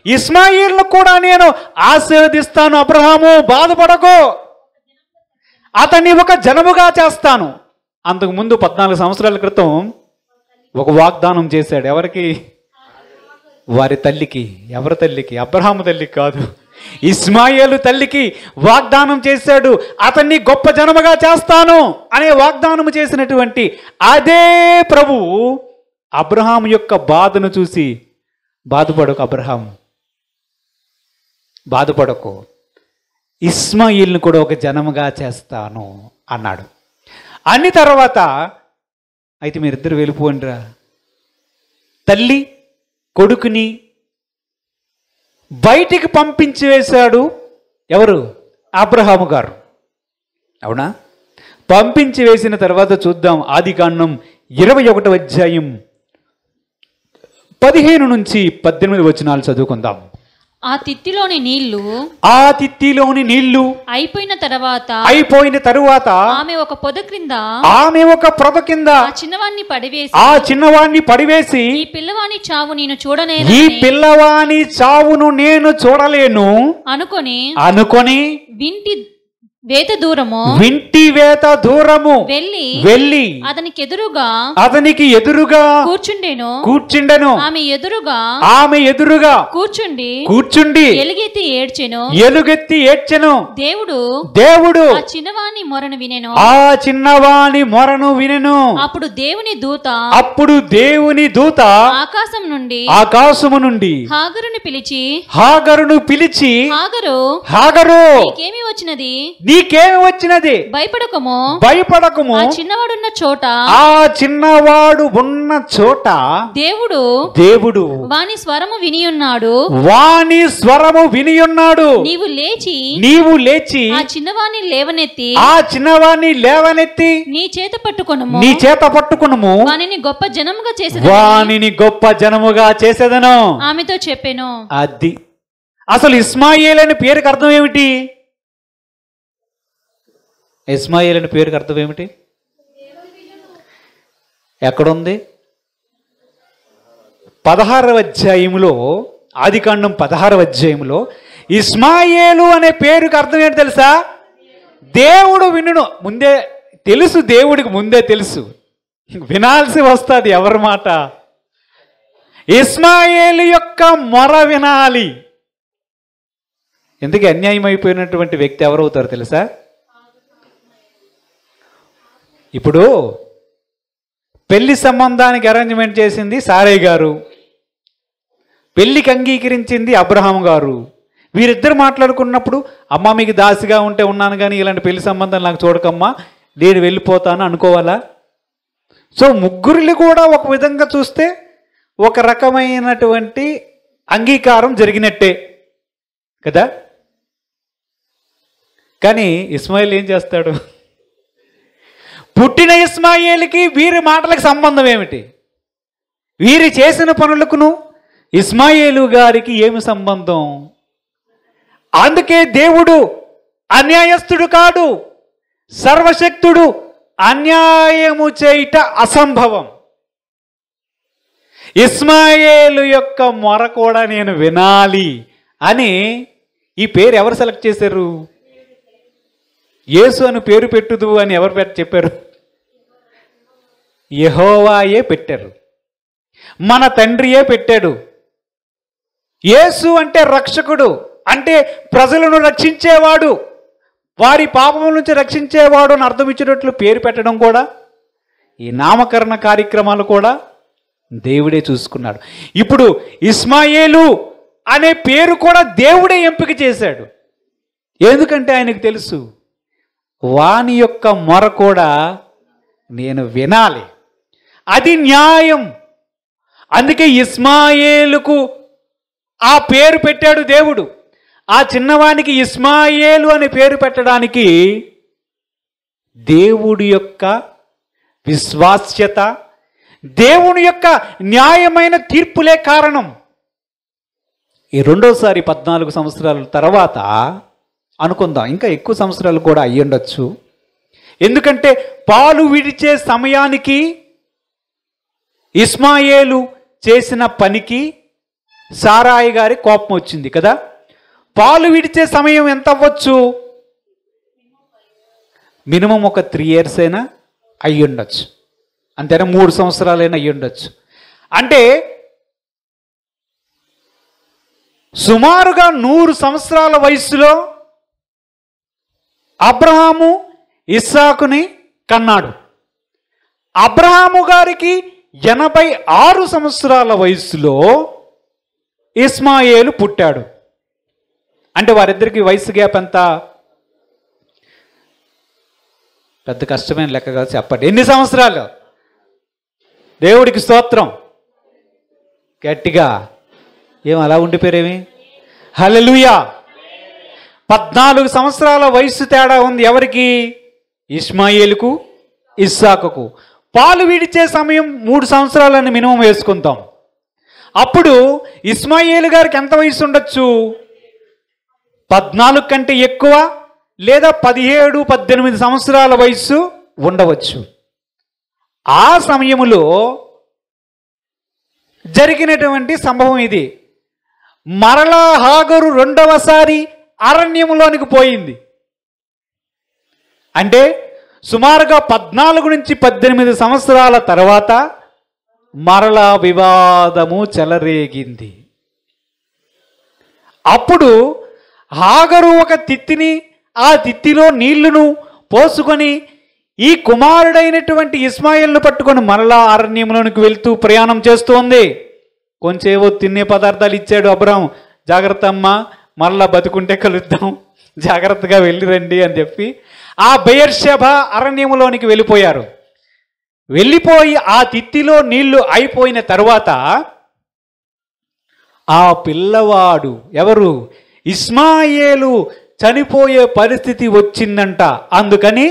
ఇస్మాయిల్ను కూడా నేను ఆశీర్వదిస్తాను. అబ్రహాము బాధపడకో, అతన్ని ఒక జనముగా చేస్తాను. అంతకుముందు 14 సంవత్సరాల క్రితం ఒక వాగ్దానం చేశాడు. ఎవరికి? వారి తల్లికి. ఎవరి తల్లికి? అబ్రహాము తల్లికి కాదు, ఇస్మాయేలు తల్లికి వాగ్దానం చేశాడు. అతన్ని గొప్ప జనముగా చేస్తాను అనే వాగ్దానం చేసినటువంటి అదే ప్రభువు అబ్రహాము యొక్క బాధను చూసి, బాధపడకు అబ్రహాము, బాధపడకు, ఇస్మాయిల్ని కూడా ఒక జనముగా చేస్తాను అన్నాడు. అన్ని తర్వాత అయితే మీరిద్దరు వెళ్ళిపోండిరా. తల్లి కొడుకుని బయటికి పంపించి వేశాడు. ఎవరు? అబ్రహాము గారు. అవునా? పంపించి వేసిన తర్వాత చూద్దాం. ఆదికాండం 21వ అధ్యాయం 15 నుంచి 18 వచనాలు చదువుకుందాం. ఆ తిత్తిలోని నీళ్లు అయిపోయిన తరువాత ఆమె ఒక పొద కింద ఆ చిన్నవాణ్ణి పడివేసి ఈ పిల్లవాని చావును నేను చూడలేను అనుకొని వింటి వేత దూరము వెళ్ళి అతనికి ఎదురుగా కూర్చుండెను. ఆమె ఎదురుగా కూర్చుండి ఎలుగెత్తి ఏడ్చెను. దేవుడు ఆ చిన్నవాని మొరను వినెను. అప్పుడు దేవుని దూత ఆకాశము నుండి హాగరును పిలిచి హాగరు నీకేమి వచ్చినది? భయపడకము. ఆ చిన్నవాడు ఉన్న చోట దేవుడు వాని స్వరము వినియున్నాడు. నీవు లేచి ఆ చిన్నవాణ్ణి లేవనెత్తి నీ చేత పట్టుకొనుము. వానిని గొప్ప జనముగా చేసేదను ఆమెతో చెప్పెను. అది అసలు ఇస్మాయేల్ అనే పేరుకి అర్థం ఏమిటి? ఇస్మాయిల్ అనే పేరుకి అర్థం ఏమిటి? ఎక్కడుంది? 16వ అధ్యాయంలో, ఆదికాండం 16వ అధ్యాయంలో ఇస్మాయేలు అనే పేరుకి అర్థం ఏంటి తెలుసా? దేవుడు వినును. ముందే తెలుసు, దేవుడికి ముందే తెలుసు, వినాల్సి వస్తుంది ఎవరి మాట? ఇస్మాయేలు యొక్క మొర వినాలి. ఎందుకు అన్యాయం అయిపోయినటువంటి వ్యక్తి ఎవరవుతారు తెలుసా? ఇప్పుడు పెళ్లి సంబంధానికి అరేంజ్మెంట్ చేసింది సారయ్య గారు, పెళ్లికి అంగీకరించింది అబ్రహాం గారు. వీరిద్దరు మాట్లాడుకున్నప్పుడు, అమ్మ మీకు దాసిగా ఉంటే ఉన్నాను కానీ ఇలాంటి పెళ్లి సంబంధం నాకు చూడకమ్మా, నేను వెళ్ళిపోతాను అనుకోవాలా? సో ముగ్గురిని కూడా ఒక విధంగా చూస్తే ఒక రకమైనటువంటి అంగీకారం జరిగినట్టే కదా. కానీ ఇస్మాయిల్ ఏం చేస్తాడు? పుట్టిన ఇస్మాయిల్కి వీరి మాటలకు సంబంధం ఏమిటి? వీరి చేసిన పనులకును ఇస్మాయిలు గారికి ఏమి సంబంధం? అందుకే దేవుడు అన్యాయస్తుడు కాడు, సర్వశక్తుడు. అన్యాయము చేయుట అసంభవం. ఇస్మాయేలు యొక్క మొర కూడా నేను వినాలి అని ఈ పేరు ఎవరు సెలెక్ట్ చేశారు? యేసు అని పేరు పెట్టుదు అని ఎవరు చెప్పారు? యెహోవాయే పెట్టారు, మన తండ్రియే పెట్టాడు. యేసు అంటే రక్షకుడు, అంటే ప్రజలను రక్షించేవాడు, వారి పాపముల నుంచి రక్షించేవాడు అని అర్థం ఇచ్చినట్లు పేరు పెట్టడం కూడా, ఈ నామకరణ కార్యక్రమాలు కూడా దేవుడే చూసుకున్నాడు. ఇప్పుడు ఇస్మాయేలు అనే పేరు కూడా దేవుడే ఎంపిక చేశాడు. ఎందుకంటే ఆయనకు తెలుసు, వాని యొక్క మొర కూడా నేను వినాలి, అది న్యాయం. అందుకే ఇస్మాయేలుకు ఆ పేరు పెట్టాడు దేవుడు. ఆ చిన్నవానికి ఇస్మాయేలు అనే పేరు పెట్టడానికి దేవుడి యొక్క విశ్వాస్యత, దేవుని యొక్క న్యాయమైన తీర్పులే కారణం. ఈ రెండోసారి 14 సంవత్సరాల తర్వాత అనుకుందాం, ఇంకా ఎక్కువ సంవత్సరాలు కూడా అయ్యుండొచ్చు. ఎందుకంటే పాలు విడిచే సమయానికి ఇస్మాయేలు చేసిన పనికి సారాయి గారి కోపం వచ్చింది కదా. పాలు విడిచే సమయం ఎంత అవ్వచ్చు? మినిమం ఒక 3 years అయినా అయ్యి ఉండొచ్చు, అంతేనా? 3 సంవత్సరాలైనా అయ్యి ఉండొచ్చు. అంటే సుమారుగా 100 సంవత్సరాల వయస్సులో అబ్రహాము ఇస్సాకుని కన్నాడు. అబ్రహాము గారికి 86 సంవత్సరాల వయస్సులో ఇస్మాయేలు పుట్టాడు. అంటే వారిద్దరికి వయసు గ్యాప్ ఎంత? పెద్ద కష్టమైన లెక్క కాదు, చెప్పండి. ఎన్ని సంవత్సరాలు? దేవుడికి స్తోత్రం. గట్టిగా ఏం అలా ఉండిపోయారేమి? హల్లెలూయా. 14 సంవత్సరాల వయసు తేడా ఉంది. ఎవరికి? ఇస్మాయేలుకు, ఇస్సాకుకు. పాలు విడిచే సమయం 3 సంవత్సరాలని మినిమం వేసుకుంటాం. అప్పుడు ఇస్మాయేలు గారికి ఎంత వయసు ఉండొచ్చు? 14 కంటే ఎక్కువ, లేదా 17-18 సంవత్సరాల వయస్సు ఉండవచ్చు. ఆ సమయములో జరిగినటువంటి సంభవం ఇది. మరలా హాగరు రెండవసారి అరణ్యములోనికి పోయింది. అంటే సుమారుగా 14-18 సంవత్సరాల తర్వాత మరలా వివాదము చెలరేగింది. అప్పుడు హాగరు ఒక తిత్తిని, ఆ తిత్తిలో నీళ్లను పోసుకొని ఈ కుమారుడైనటువంటి ఇస్మాయిల్ను పట్టుకొని మరలా అరణ్యంలోనికి వెళ్తూ ప్రయాణం చేస్తోంది. కొంచెం ఏవో తినే పదార్థాలు ఇచ్చాడు అబ్రహాం. జాగ్రత్త అమ్మా, మరలా బతుకుంటే కలుద్దాం, జాగ్రత్తగా వెళ్ళిరండి అని చెప్పి ఆ బెయేర్షెబా అరణ్యములోనికి వెళ్ళిపోయారు. వెళ్ళిపోయి ఆ తిత్తిలో నీళ్లు అయిపోయిన తరువాత ఆ పిల్లవాడు ఎవరు? ఇస్మాయేలు చనిపోయే పరిస్థితి వచ్చిందంట. అందుకని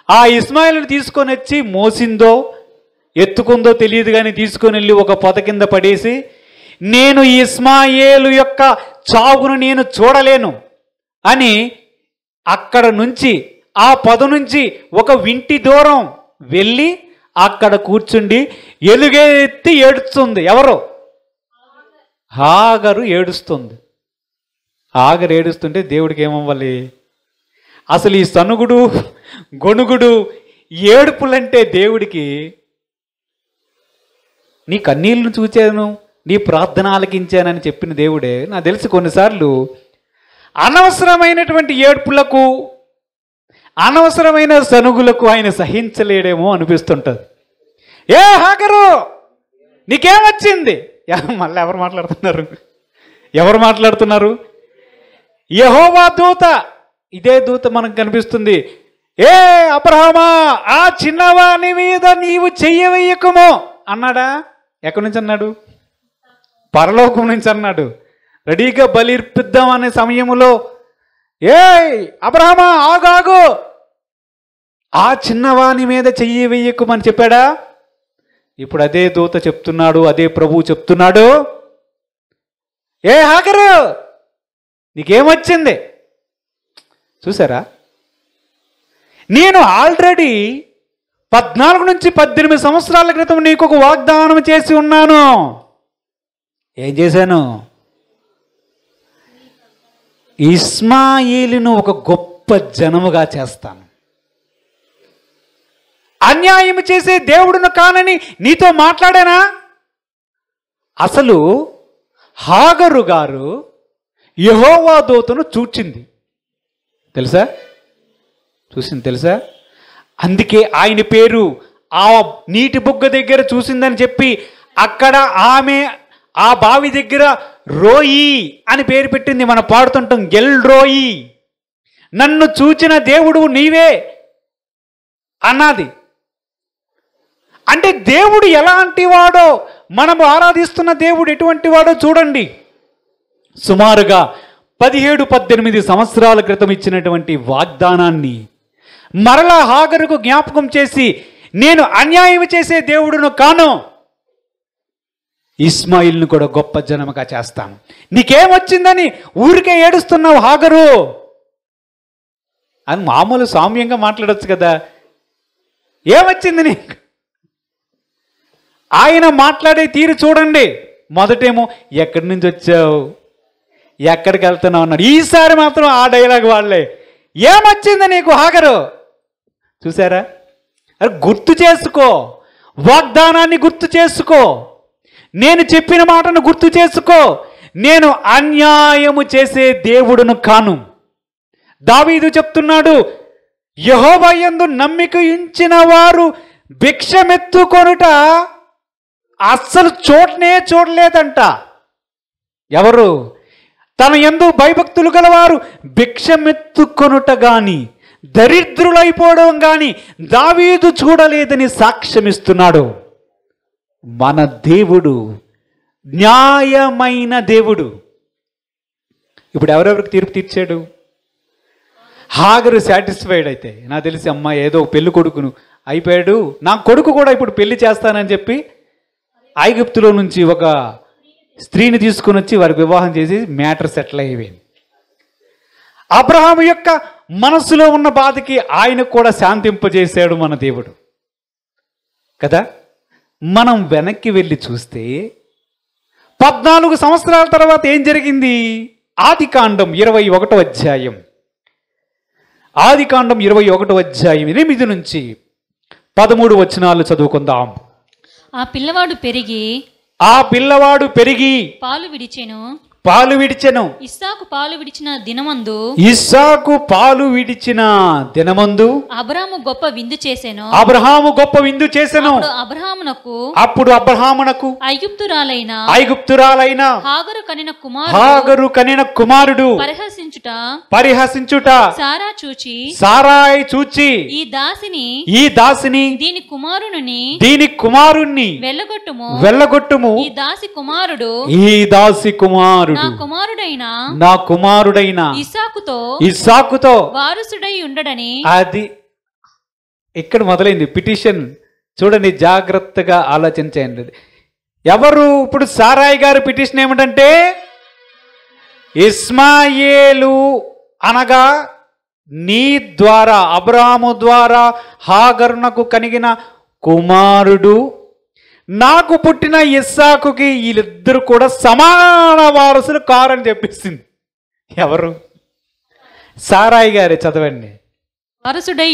ఆ ఇస్మాయిల్ని తీసుకొని వచ్చి మోసిందో ఎత్తుకుందో తెలియదు కానీ తీసుకొని వెళ్ళి ఒక పొద కింద పడేసి, నేను ఇస్మాయేలు యొక్క చావును నేను చూడలేను అని అక్కడ నుంచి, ఆ పొద నుంచి ఒక వింటి దూరం వెళ్ళి అక్కడ కూర్చుండి ఎలుగెత్తి ఏడుస్తుంది. ఎవరు? హాగరు ఏడుస్తుంది. హాగరు ఏడుస్తుంటే దేవుడికి ఏమవ్వాలి? అసలు ఈ సనుగుడు, గొణుగుడు, ఏడుపులంటే దేవుడికి, నీ కన్నీళ్లను చూచాను, నీ ప్రార్థన ఆలకించానని చెప్పిన దేవుడే నాకు తెలిసి కొన్నిసార్లు అనవసరమైనటువంటి ఏడుపులకు, అనవసరమైన సనుగులకు ఆయన సహించలేడేమో అనిపిస్తుంటుంది. ఏ హాగరు, నీకేమొచ్చింది? మళ్ళీ ఎవరు మాట్లాడుతున్నారు? ఎవరు మాట్లాడుతున్నారు? యెహోవా దూత. ఇదే దూత మనకు కనిపిస్తుంది. ఏ అబ్రహామా, ఆ చిన్నవాని మీద నీవు చెయ్యవేయకుము అన్నాడా? ఎక్కడి నుంచి అన్నాడు? పరలోకం నుంచి అన్నాడు. రెడీగా బలి ఇర్పిద్దాం అనే సమయంలో ఏ అబ్రహామా ఆగాగు, ఆ చిన్నవాని మీద చెయ్యి వేయకుమని చెప్పాడా? ఇప్పుడు అదే దూత చెప్తున్నాడు, అదే ప్రభువు చెప్తున్నాడు. ఏ హాగరు, నీకేమొచ్చింది? చూసారా? నేను ఆల్రెడీ 14-18 సంవత్సరాల క్రితం నీకు ఒక వాగ్దానం చేసి ఉన్నాను. ఏం చేశాను? ఇస్మాయిలును ఒక గొప్ప జనముగా చేస్తాను. అన్యాయం చేసే దేవుడును కానని నీతో మాట్లాడానా? అసలు హాగరు గారు యెహోవా దూతను చూచింది తెలుసా? చూసింది తెలుసా? అందుకే ఆయన పేరు ఆ నీటి బుగ్గ దగ్గర చూసిందని చెప్పి అక్కడ ఆమె ఆ బావి దగ్గర రోయి అని పేరు పెట్టింది. మనం పాడుతుంటాం ఎల్ రోయి, నన్ను చూచిన దేవుడు నీవే అన్నది. అంటే దేవుడు ఎలాంటి వాడో, మనము ఆరాధిస్తున్న దేవుడు ఎటువంటి వాడో చూడండి. సుమారుగా 17-18 సంవత్సరాల క్రితం ఇచ్చినటువంటి వాగ్దానాన్ని మరలా హాగరుకు జ్ఞాపకం చేసి, నేను అన్యాయం చేసే దేవుడును కాను, ఇస్మాయిల్ను కూడా గొప్ప జనముగా చేస్తాను. నీకేమొచ్చిందని ఊరికే ఏడుస్తున్నావు హాగరు అని మామూలు సామ్యంగా మాట్లాడొచ్చు కదా. ఏమొచ్చింది నీకు? ఆయన మాట్లాడే తీరు చూడండి. మొదటేమో ఎక్కడి నుంచి వచ్చావు, ఎక్కడికి వెళ్తున్నావు అన్నాడు. ఈసారి మాత్రం ఆ డైలాగ్ వాళ్ళే, ఏమొచ్చింది నీకు హాగరు. చూసారా? అరే గుర్తు చేసుకో, వాగ్దానాన్ని గుర్తు చేసుకో, నేను చెప్పిన మాటను గుర్తు చేసుకో. నేను అన్యాయము చేసే దేవుడును కాను. దావీదు చెప్తున్నాడు, యెహోవా యందు నమ్మిక ఉంచిన వారు భిక్షమెత్తుకొనుట అస్సలు చూడలేదంట. ఎవరు? తన యందు భయభక్తులు గలవారు భిక్షమెత్తుకొనుట గాని దరిద్రులైపోవడం గాని దావీదు చూడలేదని సాక్ష్యమిస్తున్నాడు. మన దేవుడు న్యాయమైన దేవుడు. ఇప్పుడు ఎవరెవరికి తీర్పు తీర్చాడు? హాగరు సాటిస్ఫైడ్ అయితే, నాకు తెలిసి అమ్మ ఏదో పెళ్లి కొడుకును అయిపోయాడు, నా కొడుకు కూడా ఇప్పుడు పెళ్లి చేస్తానని చెప్పి ఐగుప్తులో నుంచి ఒక స్త్రీని తీసుకుని వచ్చి వారికి వివాహం చేసి మ్యాటర్ సెటిల్ అయిపోయింది. అబ్రహాము యొక్క మనసులో ఉన్న బాధకి ఆయనకు కూడా శాంతింపజేశాడు మన దేవుడు కదా. మనం వెనక్కి వెళ్ళి చూస్తే 14 సంవత్సరాల తర్వాత ఏం జరిగింది? ఆదికాండం 21వ అధ్యాయం, ఆదికాండం 21వ అధ్యాయం 8 నుంచి 13 వచనాలు చదువుకుందాం. ఆ పిల్లవాడు పెరిగి పాలు విడిచెను. ఇస్సాకు పాలు విడిచిన దినమందు అబ్రాహాము గొప్ప విందు చేసెను. అప్పుడు అబ్రహామునకు ఐగుప్తురాలైన హాగరు కనిన కుమారుడు పరిహసించుట సారాయి చూచి ఈ దాసిని దీని కుమారుణ్ణి వెళ్ళగొట్టుము. ఈ దాసి కుమారుడు నా కుమారుడైన ఇస్సాకుతో వారసుడై ఉండడని. అది ఇక్కడ మొదలైంది పిటిషన్. చూడండి, జాగ్రత్తగా ఆలోచించండి. ఎవరు? ఇప్పుడు సారాయి గారి పిటిషన్ ఏమిటంటే, ఇస్మాయేలు అనగా నీ ద్వారా, అబ్రాహాము ద్వారా హాగరునకు కలిగిన కుమారుడు, నాకు పుట్టిన ఇస్సాకుకి వీళ్ళిద్దరు కూడా సమాన వారసులు కారని చెప్పేసింది. ఎవరు? సారాయి గారే. చదవండి. వారసుడై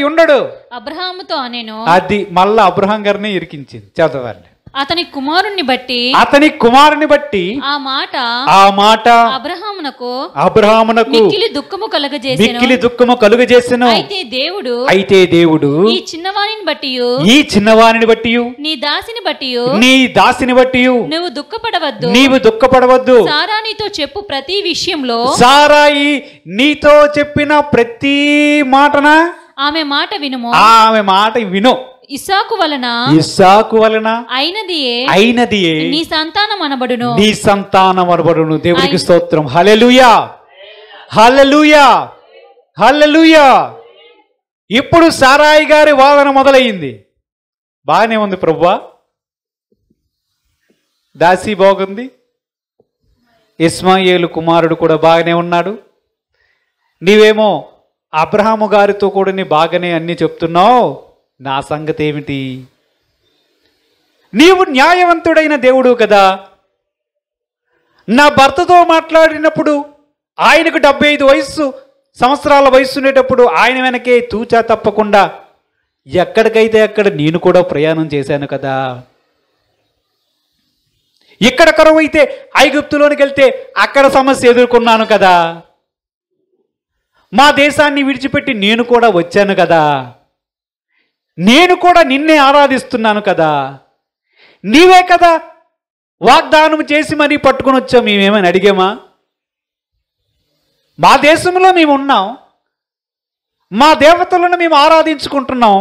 ఉండడు అబ్రహాముతో అనేను. అది మళ్ళా అబ్రహాం గారిని ఇరికించింది. చదవండి. అతని కుమారుణ్ణి బట్టి ఆ మాట అబ్రహామునకు మిక్కిలి దుఃఖము కలుగజేసెను. అయితే దేవుడు ఈ చిన్నవానిని బట్టి నీ దాసిని బట్టి నువ్వు దుఃఖపడవద్దు. సారా నీతో చెప్పు ప్రతి విషయంలో, సారాయి నీతో చెప్పిన ప్రతి మాటన ఆమె మాట విను. ఇస్సాకు వలన అయినదియే నీ సంతానం అనబడును. దేవునికి స్తోత్రం. హల్లెలూయా, హల్లెలూయా, హల్లెలూయా. ఇప్పుడు సారాయి గారి వాదన మొదలయ్యింది. బాగానే ఉంది ప్రభువా, దాసి బాగుంది, ఇస్మాయేలు కుమారుడు కూడా బాగానే ఉన్నాడు, నీవేమో అబ్రహాము గారితో కూడా నీ బాగానే అన్ని చెప్తున్నావు, నా సంగతి ఏమిటి? నీవు న్యాయవంతుడైన దేవుడు కదా. నా భర్తతో మాట్లాడినప్పుడు ఆయనకు 75 సంవత్సరాల వయసు ఉండేటప్పుడు ఆయన వెనకే తూచా తప్పకుండా ఎక్కడికైతే అక్కడ నేను కూడా ప్రయాణం చేశాను కదా. ఇక్కడ కరువు అయితే ఐగుప్తులోనికి వెళ్తే అక్కడ సమస్య ఎదుర్కొన్నాను కదా. మా దేశాన్ని విడిచిపెట్టి నేను కూడా వచ్చాను కదా. నేను కూడా నిన్నే ఆరాధిస్తున్నాను కదా. నీవే కదా వాగ్దానం చేసి మరీ పట్టుకుని వచ్చాం. మేమేమని అడిగామా? మా దేశంలో మేము ఉన్నాం, మా దేవతలను మేము ఆరాధించుకుంటున్నాం.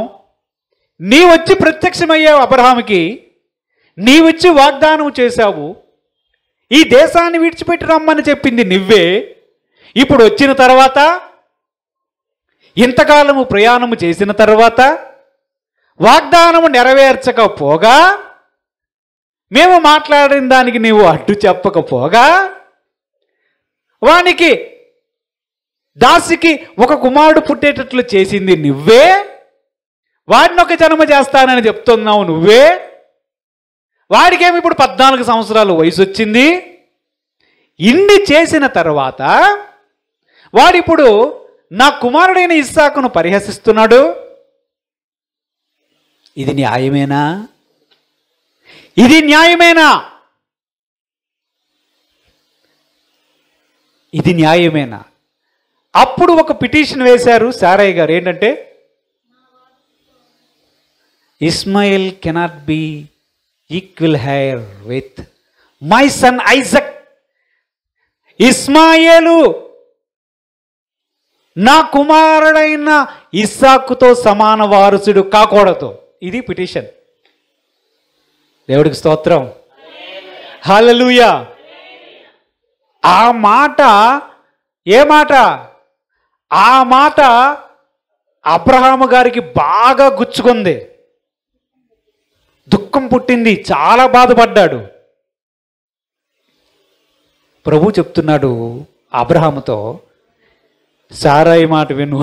నీ వచ్చి ప్రత్యక్షమయ్యావు అబ్రహాముకి, నీ వచ్చి వాగ్దానం చేశావు. ఈ దేశాన్ని విడిచిపెట్టి రమ్మని చెప్పింది నువ్వే. ఇప్పుడు వచ్చిన తర్వాత, ఇంతకాలము ప్రయాణము చేసిన తర్వాత వాగ్దానము నెరవేర్చకపోగా, మేము మాట్లాడిన దానికి నీవు అడ్డు చెప్పకపోగా, వానికి దాసికి ఒక కుమారుడు పుట్టేటట్లు చేసింది నువ్వే. వాడిని ఒక జన్మ చేస్తానని చెప్తున్నావు నువ్వే. వాడికేమి ఇప్పుడు 14 సంవత్సరాలు వయసు వచ్చింది. ఇన్ని చేసిన తర్వాత వాడిప్పుడు నా కుమారుడైన ఇస్సాకును పరిహసిస్తున్నాడు. ఇది న్యాయమేనా? ఇది న్యాయమేనా? ఇది న్యాయమేనా? అప్పుడు ఒక పిటిషన్ వేశారు సారయ్య గారు. ఏంటంటే, Ishmael cannot be equal heir with my son Isaac. ఇస్మాయేలు నా కుమారుడైన ఇస్సాకుతో సమాన వారసుడు కాకూడదు. ఇది పిటిషన్. దేవుడికి స్తోత్రం. హల్లెలూయా. ఆ మాట, ఏ మాట? ఆ మాట అబ్రహాము గారికి బాగా గుచ్చుకుంది, దుఃఖం పుట్టింది, చాలా బాధపడ్డాడు. ప్రభు చెప్తున్నాడు అబ్రహాముతో, సారాయి మాట విను.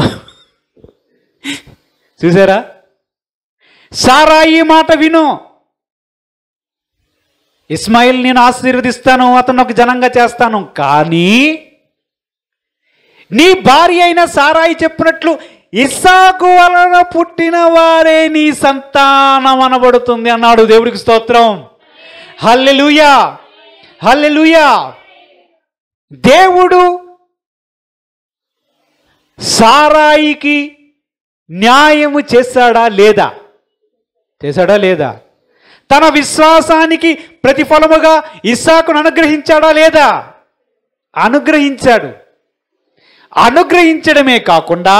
చూసారా? సారాయి మాట విను. ఇస్మాయిల్ నేను ఆశీర్వదిస్తాను, అతను ఒక జనంగా చేస్తాను, కానీ నీ భార్య అయిన సారాయి చెప్పినట్లు ఇస్సాకు వలన పుట్టిన వారే నీ సంతానం అనబడుతుంది అన్నాడు. దేవుడికి స్తోత్రం. హల్లెలూయా, హల్లెలూయా. దేవుడు సారాయికి న్యాయము చేశాడా లేదా? చేశాడా లేదా? తన విశ్వాసానికి ప్రతిఫలముగా ఇస్సాకును అనుగ్రహించాడా లేదా? అనుగ్రహించాడు. అనుగ్రహించడమే కాకుండా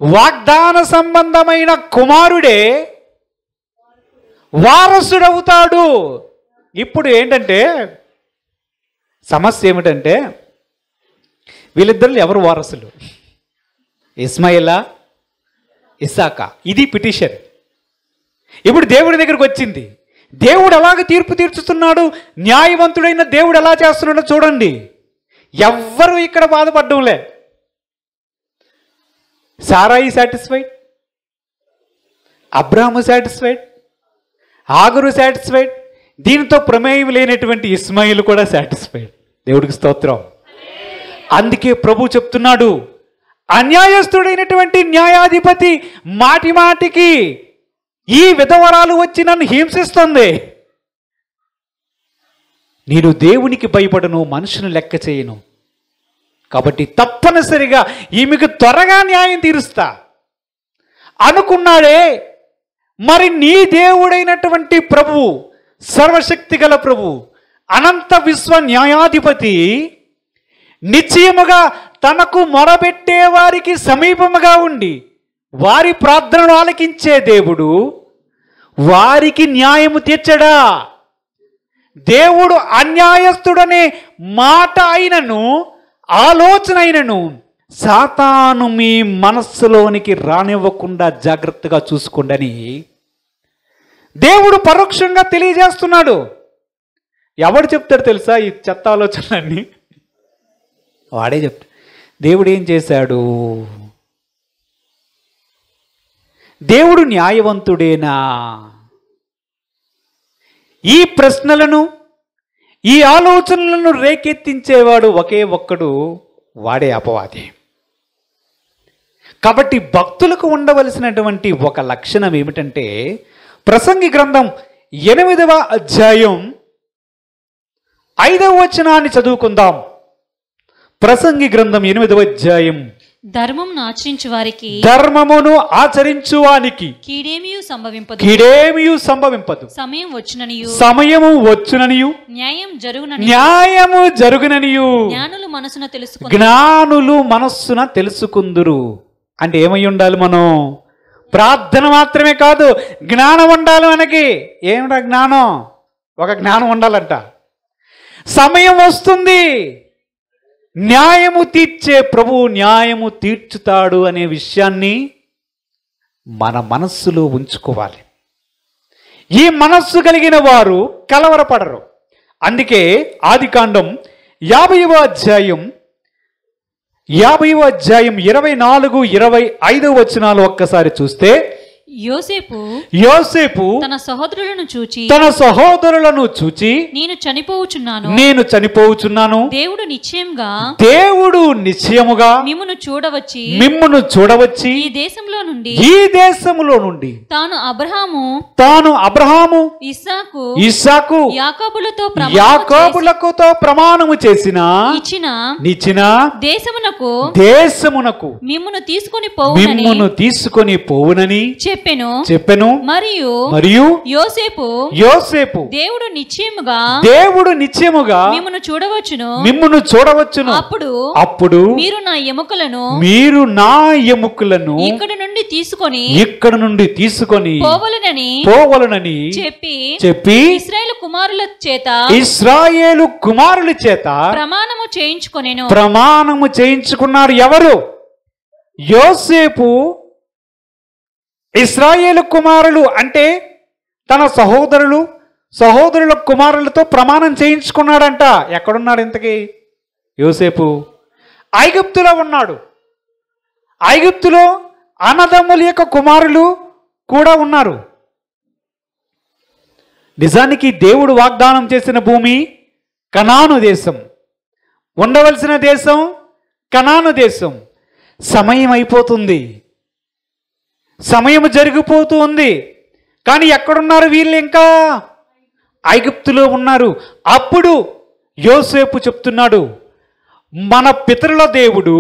వాగ్దాన సంబంధమైన కుమారుడే వారసుడవుతాడు. ఇప్పుడు ఏంటంటే, సమస్య ఏమిటంటే, వీళ్ళిద్దరు ఎవరు వారసులు? ఇస్మాయిలా, ఇస్సాకా? ఇది పిటిషన్. ఇప్పుడు దేవుడి దగ్గరికి వచ్చింది. దేవుడు ఎలాగ తీర్పు తీర్చుతున్నాడు, న్యాయవంతుడైన దేవుడు ఎలా చేస్తున్నాడో చూడండి. ఎవ్వరూ ఇక్కడ బాధపడ్డంలే. సారాయి సాటిస్ఫైడ్, అబ్రాహాము సాటిస్ఫైడ్, ఆగరు సాటిస్ఫైడ్, దీనితో ప్రమేయం లేనటువంటి ఇస్మాయిల్ కూడా సాటిస్ఫైడ్. దేవుడికి స్తోత్రం. అందుకే ప్రభు చెప్తున్నాడు, అన్యాయస్తుడైనటువంటి న్యాయాధిపతి మాటి మాటికి ఈ విధవరాలు వచ్చి నన్ను హింసిస్తుంది, నేను దేవునికి భయపడను, మనుషుని లెక్క చేయను, కాబట్టి తప్పనిసరిగా ఈమెకు త్వరగా న్యాయం తీరుస్తా అనుకున్నాడే. మరి నీ దేవుడైనటువంటి ప్రభువు, సర్వశక్తి గల ప్రభువు, అనంత విశ్వ న్యాయాధిపతి నిశ్చయముగా తనకు మొరబెట్టే వారికి సమీపముగా ఉండి వారి ప్రార్థనలు ఆలకించే దేవుడు వారికి న్యాయము తీర్చడా? దేవుడు అన్యాయస్తుడనే మాట అయినను, ఆలోచన అయినను సాతాను మీ మనస్సులోనికి రానివ్వకుండా జాగ్రత్తగా చూసుకోండి దేవుడు పరోక్షంగా తెలియజేస్తున్నాడు. ఎవడు చెప్తాడు తెలుసా ఈ చెత్త ఆలోచనలన్నీ? వాడే చెప్తాడు. దేవుడు ఏం చేశాడు? దేవుడు న్యాయవంతుడేనా? ఈ ప్రశ్నలను, ఈ ఆలోచనలను రేకెత్తించేవాడు ఒకే ఒక్కడు, వాడే అపవాది. కాబట్టి భక్తులకు ఉండవలసినటువంటి ఒక లక్షణం ఏమిటంటే, ప్రసంగి గ్రంథం 8వ అధ్యాయం 5వ వచనాన్ని చదువుకుందాం. ప్రసంగి గ్రంథం 8వ అధ్యాయం. ధర్మమును ఆచరించు వారికి, ధర్మమును ఆచరించు వానికి కీడేమియు సంభవింపదు, కీడేమియు సంభవింపదు, సమయం వచ్చుననియు, సమయము వచ్చుననియు, న్యాయం న్యాయము జరుగుననియు జ్ఞానులు మనసున తెలుసుకు, జ్ఞానులు మనస్సున తెలుసుకుందురు. అంటే ఏమై ఉండాలి మనం? ప్రార్థన మాత్రమే కాదు, జ్ఞానం ఉండాలి మనకి. ఏమిటా జ్ఞానం? ఒక జ్ఞానం ఉండాలంట. సమయం వస్తుంది, న్యాయము తీర్చే ప్రభువు న్యాయము తీర్చుతాడు అనే విషయాన్ని మన మనస్సులో ఉంచుకోవాలి. ఈ మనస్సు కలిగిన వారు కలవరపడరు. అందుకే ఆదికాండం 50వ అధ్యాయం 24, 25 వచనాలు ఒక్కసారి చూస్తే, యోసేపు తన సహోదరులను చూచి నేను చనిపోవుచున్నాను, దేవుడు నిశ్చయముగా మిమ్మును చూడవచ్చి ఈ దేశంలో నుండి తాను అబ్రహాము ఇస్సాకు యాకోబులతో ప్రమాణము చేసిన ఇచ్చిన దేశమునకు మిమ్మును తీసుకొని పోవునని చెప్పెను. మరియు యోసేపు దేవుడు నిశ్చయముగా మిమ్మును చూడవచ్చును, అప్పుడు మీరు నా ఎముకలను ఇక్కడ నుండి తీసుకొని పోవలనని చెప్పి ఇశ్రాయేలు కుమారుల చేత ప్రమాణము చేయించుకున్నారు. ఎవరు? యోసేపు ఇశ్రాయేలు కుమారులు అంటే తన సహోదరుల కుమారులతో ప్రమాణం చేయించుకున్నాడంట. ఎక్కడున్నాడు ఇంతకీ యోసేపు? ఐగుప్తులో ఉన్నాడు. ఐగుప్తులో అన్నదమ్ముల యొక్క కుమారులు కూడా ఉన్నారు. నిజానికి దేవుడు వాగ్దానం చేసిన భూమి కనాను దేశం, ఉండవలసిన దేశం కనాను దేశం. సమయం అయిపోతుంది, సమయం జరిగిపోతూ ఉంది. కానీ ఎక్కడున్నారు వీళ్ళు? ఇంకా ఐగుప్తులో ఉన్నారు. అప్పుడు యోసేపు చెప్తున్నాడు, మన పితరుల దేవుడు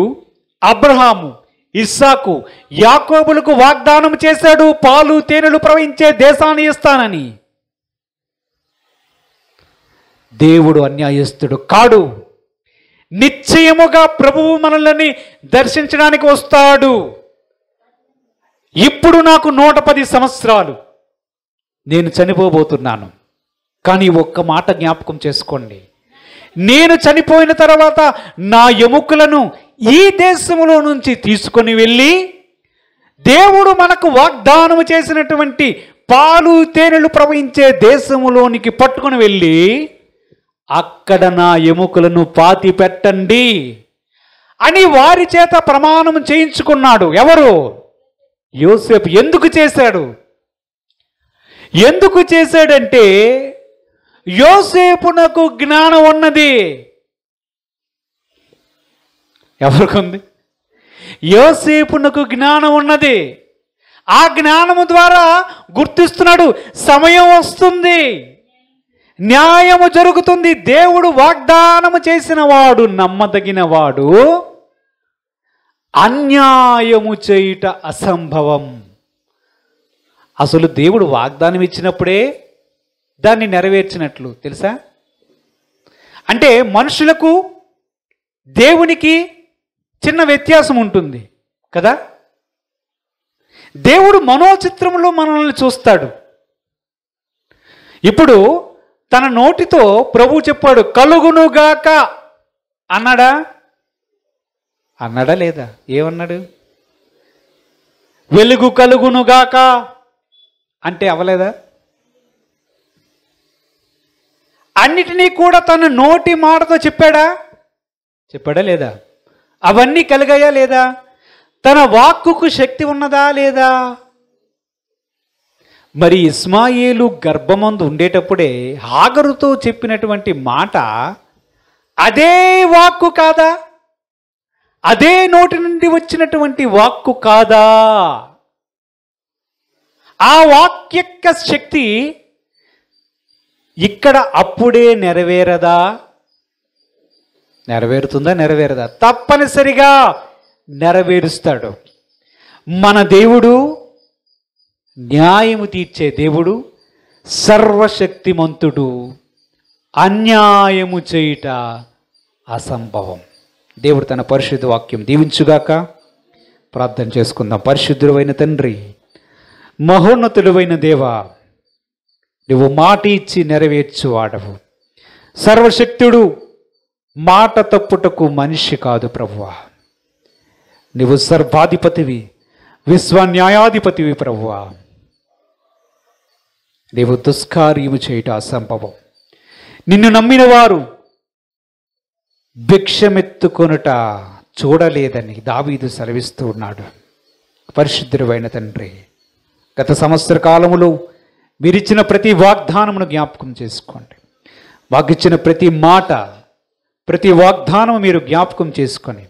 అబ్రహాము, ఇస్సాకు, యాకోబులకు వాగ్దానం చేశాడు, పాలు తేనెలు ప్రవహించే దేశాన్ని ఇస్తానని. దేవుడు అన్యాయస్తుడు కాడు. నిశ్చయముగా ప్రభువు మనల్ని దర్శించడానికి వస్తాడు. ఇప్పుడు నాకు 110 సంవత్సరాలు, నేను చనిపోబోతున్నాను. కానీ ఒక్క మాట జ్ఞాపకం చేసుకోండి, నేను చనిపోయిన తర్వాత నా ఎముకలను ఈ దేశంలో నుంచి తీసుకొని వెళ్ళి దేవుడు మనకు వాగ్దానం చేసినటువంటి పాలు తేనెలు ప్రవహించే దేశములోనికి పట్టుకొని వెళ్ళి అక్కడ నా ఎముకలను పాతి పెట్టండి అని వారి చేత ప్రమాణం చేయించుకున్నాడు. ఎవరు? యోసేపు. ఎందుకు చేశాడంటే యోసేపునకు జ్ఞానం ఉన్నది. ఎవరికుంది? యోసేపునకు జ్ఞానం ఉన్నది. ఆ జ్ఞానము ద్వారా గుర్తిస్తున్నాడు, సమయం వస్తుంది, న్యాయము జరుగుతుంది. దేవుడు వాగ్దానము చేసిన వాడు నమ్మదగిన వాడు, అన్యాయము చేయుట అసంభవం. అసలు దేవుడు వాగ్దానం ఇచ్చినప్పుడే దాన్ని నెరవేర్చినట్లు తెలుసా? అంటే మనుషులకు దేవునికి చిన్న వ్యత్యాసం ఉంటుంది కదా. దేవుడు మనోచిత్రంలో మనల్ని చూస్తాడు. ఇప్పుడు తన నోటితో ప్రభు చెప్పాడు, కలుగునుగాక అన్నాడా? లేదా? ఏమన్నాడు? వెలుగు కలుగునుగాక అంటే అవలేదా? అన్నిటినీ కూడా తన నోటి మాటతో చెప్పాడా లేదా? అవన్నీ కలిగాయా లేదా? తన వాక్కుకు శక్తి ఉన్నదా లేదా? మరి ఇస్మాయేలు గర్భమందు ఉండేటప్పుడే హాగరుతో చెప్పినటువంటి మాట అదే వాక్కు కాదా? అదే నోటి నుండి వచ్చినటువంటి వాక్కు కాదా? ఆ వాక్యక్క శక్తి ఇక్కడ అప్పుడే నెరవేరుతుందా? తప్పనిసరిగా నెరవేరుస్తాడు. మన దేవుడు న్యాయము తీర్చే దేవుడు, సర్వశక్తిమంతుడు. అన్యాయము చేయుట అసంభవం. దేవుడు తన పరిశుద్ధ వాక్యం దీవించుగాక. ప్రార్థన చేసుకుందాం. పరిశుద్ధుడైన తండ్రి, మహోన్నతుడైన దేవా, నువ్వు మాట ఇచ్చి నెరవేర్చువాడవు. సర్వశక్తుడు, మాట తప్పుటకు మనిషి కాదు ప్రభువా. నువ్వు సర్వాధిపతివి, విశ్వన్యాయాధిపతివి ప్రభువా. నీవు దుష్కార్యము చేయుట అసంభవం. నిన్ను నమ్మిన వారు భిక్షమెత్తుకొనుట చూడలేదని దావీదు సెలవిస్తూ ఉన్నాడు. పరిశుద్ధుడైన తండ్రి, గత సంవత్సర కాలములో మీరిచ్చిన ప్రతి వాగ్దానమును జ్ఞాపకం చేసుకోండి. మాకిచ్చిన ప్రతి మాట, ప్రతి వాగ్దానం మీరు జ్ఞాపకం చేసుకొని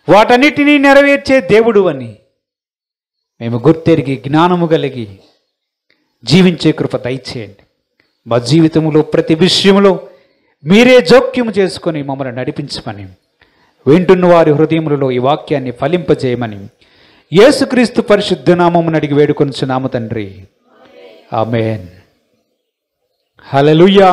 వాటన్నిటినీ నెరవేర్చే దేవుడు అని మేము గుర్తెరిగి జ్ఞానము కలిగి జీవించే కృప దయచేయండి. మా జీవితంలో ప్రతి విషయంలో మీరే జోక్యం చేసుకొని మమ్మల్ని నడిపించమని, వింటున్న వారి హృదయములలో ఈ వాక్యాన్ని ఫలింపజేయమని యేసుక్రీస్తు పరిశుద్ధ నామమున అడిగి వేడుకొనుచున్నాము తండ్రి. ఆమేన్. హల్లెలూయా.